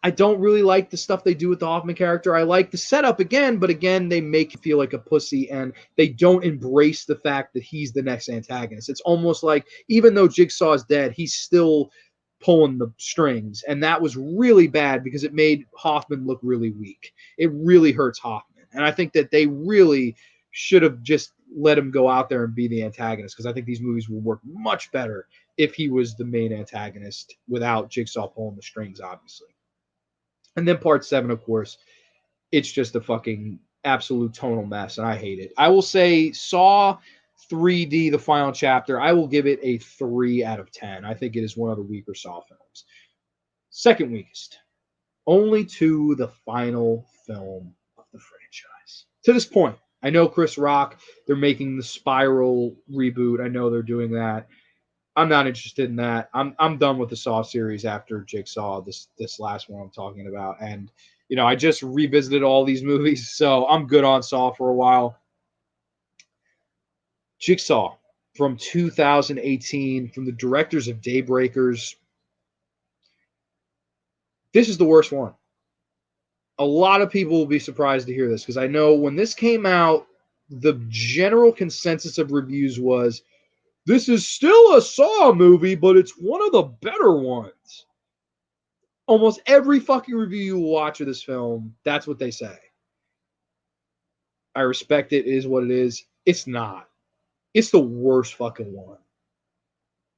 I don't really like the stuff they do with the Hoffman character. I like the setup again, but again, they make you feel like a pussy, and they don't embrace the fact that he's the next antagonist. It's almost like, even though Jigsaw is dead, he's still pulling the strings, and that was really bad because it made Hoffman look really weak. It really hurts Hoffman, and I think that they really should have just let him go out there and be the antagonist, because I think these movies will work much better if he was the main antagonist without Jigsaw pulling the strings, obviously. And then part 7, of course, it's just a fucking absolute tonal mess, and I hate it. I will say Saw 3D, the final chapter, I will give it a 3 out of 10. I think it is one of the weaker Saw films. Second weakest, only to the final film of the franchise. To this point, I know Chris Rock, they're making the Spiral reboot. I know they're doing that. I'm not interested in that. I'm done with the Saw series after Jigsaw, this last one I'm talking about. And, you know, I just revisited all these movies, so I'm good on Saw for a while. Jigsaw from 2018, from the directors of Daybreakers. This is the worst one. A lot of people will be surprised to hear this, because I know when this came out, the general consensus of reviews was, this is still a Saw movie, but it's one of the better ones. Almost every fucking review you watch of this film, that's what they say. I respect it. It is what it is. It's not. It's the worst fucking one.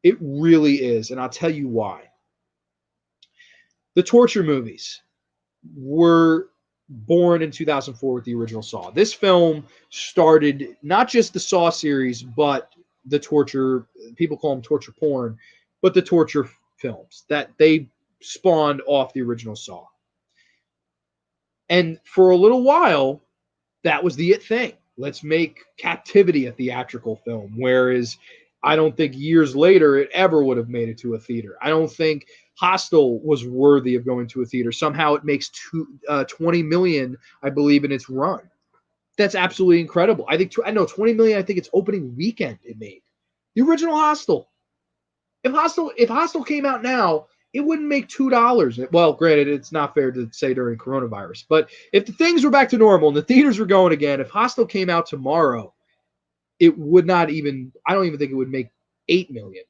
It really is, and I'll tell you why. The torture movies were born in 2004 with the original Saw. This film started not just the Saw series, but the torture, people call them torture porn, but the torture films that they spawned off the original Saw. And for a little while, that was the it thing. Let's make Captivity a theatrical film. Whereas I don't think years later it ever would have made it to a theater. I don't think Hostel was worthy of going to a theater. Somehow it makes 20 million, I believe, in its run. That's absolutely incredible. I think, I know 20 million, I think it's opening weekend it made. The original Hostel. If Hostel came out now, it wouldn't make $2. Well, granted, it's not fair to say during coronavirus, but if the things were back to normal and the theaters were going again, if Hostel came out tomorrow, it would not even, I don't even think it would make 8 million.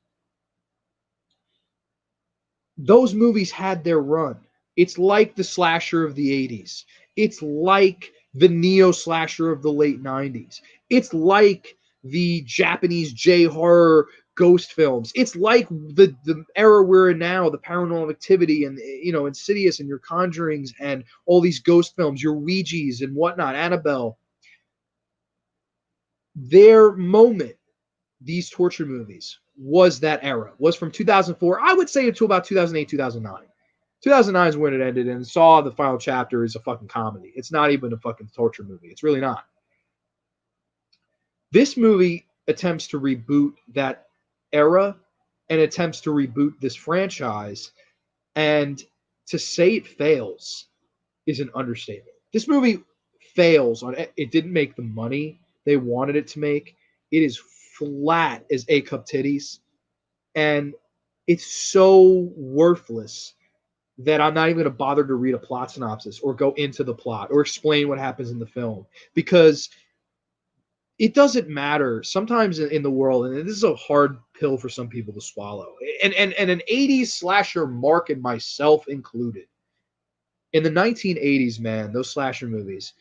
Those movies had their run. It's like the slasher of the 80s. It's like the neo slasher of the late 90s. It's like the Japanese J-horror ghost films. It's like the era we're in now, the Paranormal Activity and, you know, Insidious and your Conjurings and all these ghost films, your Ouijas and whatnot, Annabelle. Their moment, these torture movies, was that era, was from 2004, I would say, until about 2008, 2009. 2009 is when it ended, and Saw the final chapter is a fucking comedy. It's not even a fucking torture movie. It's really not. This movie attempts to reboot that era and attempts to reboot this franchise, and to say it fails is an understatement. This movie fails on it. It didn't make the money they wanted it to make. It is flat as A cup titties, and it's so worthless that I'm not even going to bother to read a plot synopsis or go into the plot or explain what happens in the film, because it doesn't matter. Sometimes in the world, and this is a hard pill for some people to swallow, and an 80s slasher mark and myself included. In the 1980s, man, those slasher movies,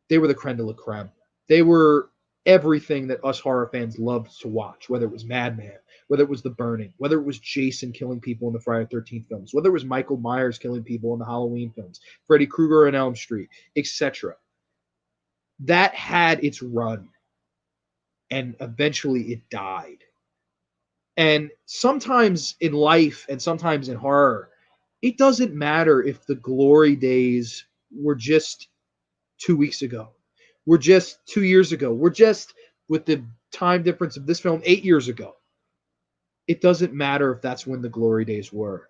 they were the creme de la creme. They were everything that us horror fans loved to watch, whether it was Madman, whether it was The Burning, whether it was Jason killing people in the Friday the 13th films, whether it was Michael Myers killing people in the Halloween films, Freddy Krueger on Elm Street, etc. That had its run, and eventually it died. And sometimes in life and sometimes in horror, it doesn't matter if the glory days were just 2 weeks ago. We're just 2 years ago. We're just, with the time difference of this film, 8 years ago. It doesn't matter if that's when the glory days were.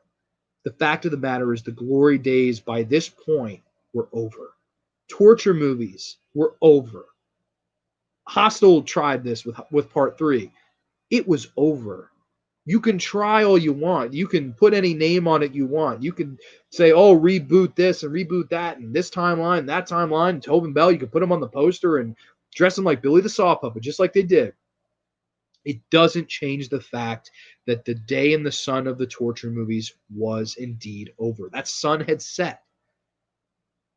The fact of the matter is the glory days by this point were over. Torture movies were over. Hostel tried this with part 3. It was over. You can try all you want. You can put any name on it you want. You can say, oh, reboot this and reboot that and this timeline, that timeline. Tobin Bell, you can put him on the poster and dress him like Billy the Saw Puppet, just like they did. It doesn't change the fact that the day in the sun of the torture movies was indeed over. That sun had set.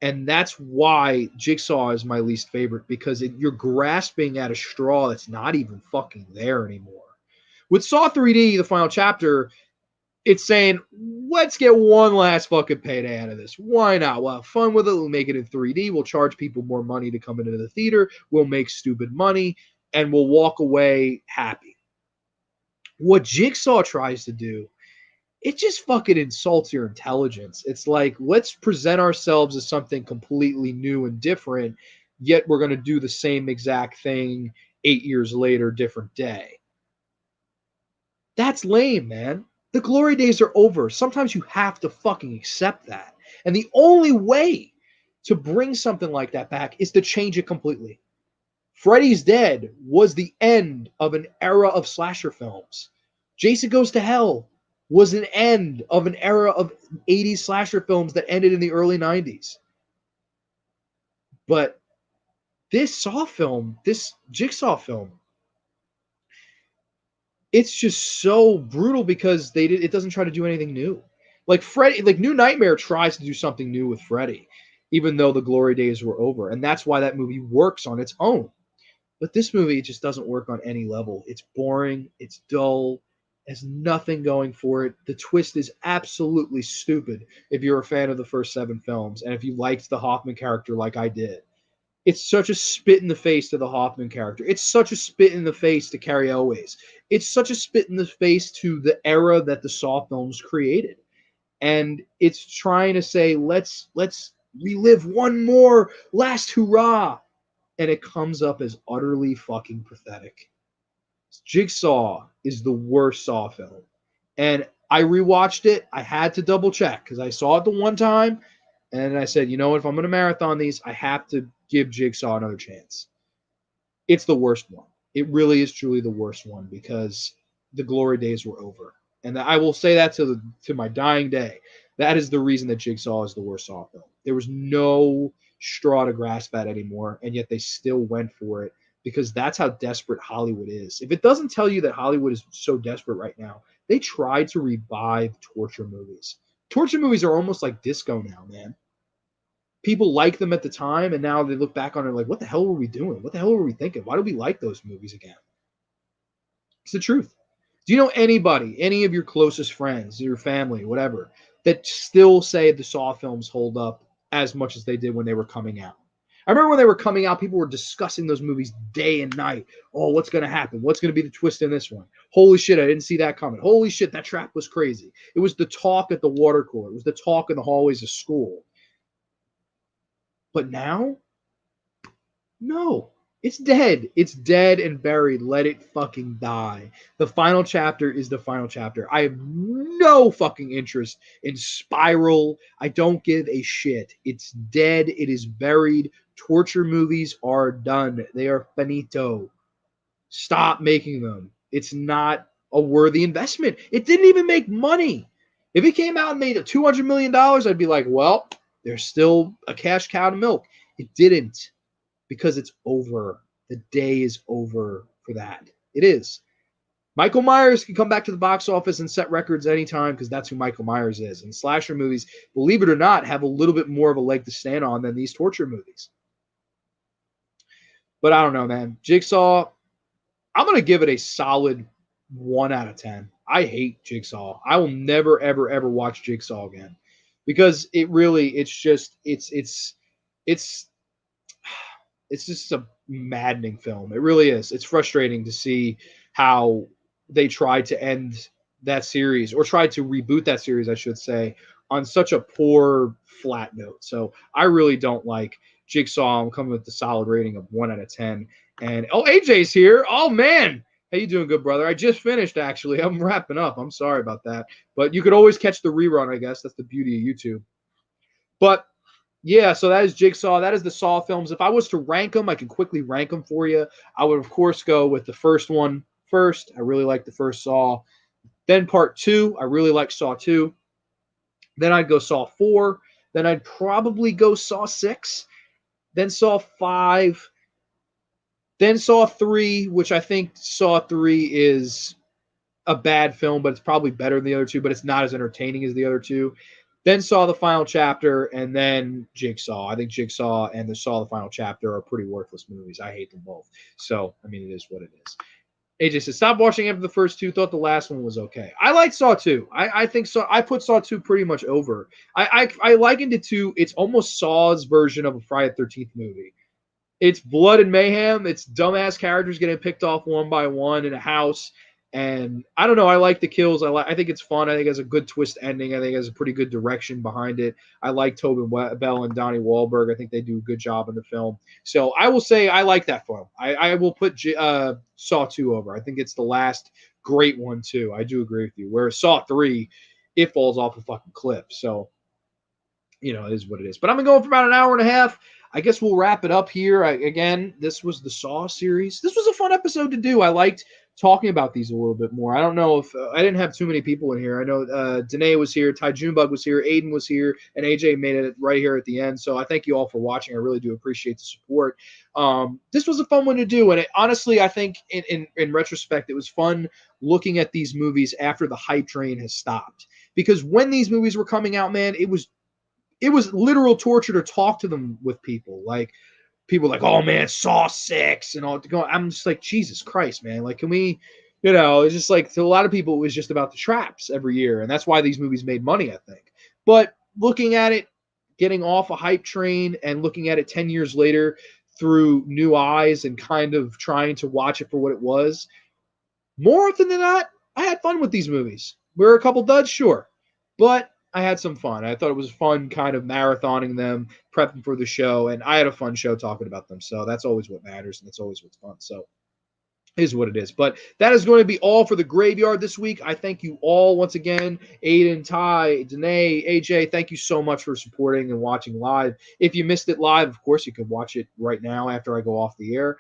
And that's why Jigsaw is my least favorite, because you're grasping at a straw that's not even fucking there anymore. With Saw 3D, the final chapter, it's saying, let's get one last fucking payday out of this. Why not? We'll have fun with it. We'll make it in 3D. We'll charge people more money to come into the theater. We'll make stupid money, and we'll walk away happy. What Jigsaw tries to do, it just fucking insults your intelligence. It's like, let's present ourselves as something completely new and different, yet we're going to do the same exact thing 8 years later, different day. That's lame, man. The glory days are over. Sometimes you have to fucking accept that. And the only way to bring something like that back is to change it completely. Freddy's Dead was the end of an era of slasher films. Jason Goes to Hell was an end of an era of 80s slasher films that ended in the early 90s. But this Saw film, this Jigsaw film, it's just so brutal because it doesn't try to do anything new. Like Freddy, like New Nightmare tries to do something new with Freddy, even though the glory days were over. And that's why that movie works on its own. But this movie just doesn't work on any level. It's boring, it's dull, has nothing going for it. The twist is absolutely stupid if you're a fan of the first 7 films and if you liked the Hoffman character like I did. It's such a spit in the face to the Hoffman character. It's such a spit in the face to Cary Elwes. It's such a spit in the face to the era that the Saw films created. And it's trying to say, let's relive one more last hurrah. And it comes up as utterly fucking pathetic. Jigsaw is the worst Saw film. And I rewatched it. I had to double check because I saw it the one time. And I said, you know what? If I'm going to marathon these, I have to give Jigsaw another chance. It's the worst one. It really is truly the worst one because the glory days were over. And I will say that to my dying day. That is the reason that Jigsaw is the worst Saw film. There was no straw to grasp at anymore, and yet they still went for it because that's how desperate Hollywood is. If it doesn't tell you that Hollywood is so desperate right now, they tried to revive torture movies. Torture movies are almost like disco now, man. People like them at the time, and now they look back on it like, what the hell were we doing? What the hell were we thinking? Why do we like those movies again? It's the truth. Do you know anybody, any of your closest friends, your family, whatever, that still say the Saw films hold up as much as they did when they were coming out? I remember when they were coming out, people were discussing those movies day and night. Oh, what's going to happen? What's going to be the twist in this one? Holy shit, I didn't see that coming. Holy shit, that trap was crazy. It was the talk at the water cooler. It was the talk in the hallways of school. But now, no. It's dead. It's dead and buried. Let it fucking die. The final chapter is the final chapter. I have no fucking interest in Spiral. I don't give a shit. It's dead. It is buried. Torture movies are done. They are finito. Stop making them. It's not a worthy investment. It didn't even make money. If it came out and made $200 million, I'd be like, well, there's still a cash cow to milk. It didn't. Because it's over. The day is over for that. It is. Michael Myers can come back to the box office and set records anytime because that's who Michael Myers is. And slasher movies, believe it or not, have a little bit more of a leg to stand on than these torture movies. But I don't know, man. Jigsaw, I'm going to give it a solid 1 out of 10. I hate Jigsaw. I will never, ever, ever watch Jigsaw again because it's just a maddening film. It really is. It's frustrating to see how they tried to end that series or tried to reboot that series, I should say, on such a poor, flat note. So I really don't like Jigsaw. I'm coming with the solid rating of 1 out of 10. And AJ's here. Oh man, how you doing, good brother? I just finished actually. I'm wrapping up. I'm sorry about that, but you could always catch the rerun. I guess that's the beauty of YouTube. But yeah, so that is Jigsaw. That is the Saw films. If I was to rank them, I can quickly rank them for you. I would, of course, go with the first one first. I really like the first Saw. Then part 2, I really like Saw 2. Then I'd go Saw 4. Then I'd probably go Saw 6. Then Saw 5. Then Saw 3, which I think Saw 3 is a bad film, but it's probably better than the other two, but it's not as entertaining as the other two. Then Saw the Final Chapter, and then Jigsaw. I think Jigsaw and the Saw the Final Chapter are pretty worthless movies. I hate them both. So, I mean, it is what it is. AJ says, stop watching after the first two. Thought the last one was okay. I like Saw 2. I think so. I put Saw 2 pretty much over. I likened it to, it's almost Saw's version of a Friday the 13th movie. It's blood and mayhem. It's dumbass characters getting picked off one by one in a house. And I don't know. I like the kills. I think it's fun. I think it has a good twist ending. I think it has a pretty good direction behind it. I like Tobin Bell and Donnie Wahlberg. I think they do a good job in the film. So I will say I like that film. I will put Saw 2 over. I think it's the last great one too. I do agree with you. Whereas Saw 3, it falls off a fucking cliff. So, you know, it is what it is. But I'm going for about an hour and a half. I guess we'll wrap it up here. Again, this was the Saw series. This was a fun episode to do. I liked talking about these a little bit more. I don't know if I didn't have too many people in here. I know Danae was here, Ty Junebug was here, Aiden was here, and AJ made it right here at the end. So I thank you all for watching. I really do appreciate the support. This was a fun one to do, and honestly, I think in retrospect, it was fun looking at these movies after the hype train has stopped. Because when these movies were coming out, man, it was literal torture to talk to them with people. Like, people like, oh man, Saw 6 and all. I'm just like, Jesus Christ, man. Like, can we, it's just like, to a lot of people, it was just about the traps every year. And that's why these movies made money, I think. But looking at it, getting off a hype train and looking at it 10 years later through new eyes and kind of trying to watch it for what it was, more often than not, I had fun with these movies. We were a couple duds, sure. But I had some fun. I thought it was fun kind of marathoning them, prepping for the show, and I had a fun show talking about them. So that's always what matters, and that's always what's fun. So it is what it is. But that is going to be all for the Graveyard this week. I thank you all once again. Aiden, Ty, Danae, AJ, thank you so much for supporting and watching live. If you missed it live, of course, you can watch it right now after I go off the air.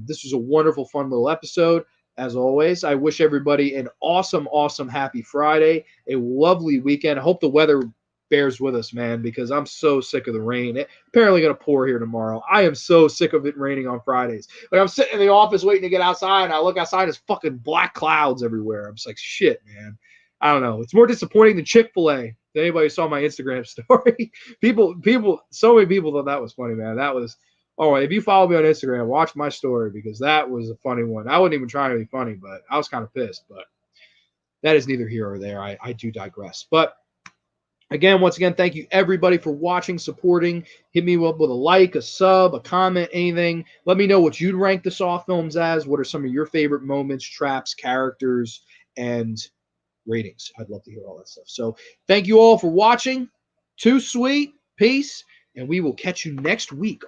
This was a wonderful, fun little episode. As always, I wish everybody an awesome, awesome, happy Friday, a lovely weekend. I hope the weather bears with us, man, because I'm so sick of the rain. It's apparently going to pour here tomorrow. I am so sick of it raining on Fridays. Like, I'm sitting in the office waiting to get outside, and I look outside, there's fucking black clouds everywhere. I'm just like, shit, man. I don't know. It's more disappointing than Chick-fil-A. If anybody saw my Instagram story, so many people thought that was funny, man. That was... Oh, if you follow me on Instagram, watch my story because that was a funny one. I wasn't even trying to be funny, but I was kind of pissed. But that is neither here or there. I do digress. But again, once again, thank you everybody for watching, supporting. Hit me up with a like, a sub, a comment, anything. Let me know what you'd rank the Saw films as. What are some of your favorite moments, traps, characters, and ratings? I'd love to hear all that stuff. So thank you all for watching. Too sweet. Peace. And we will catch you next week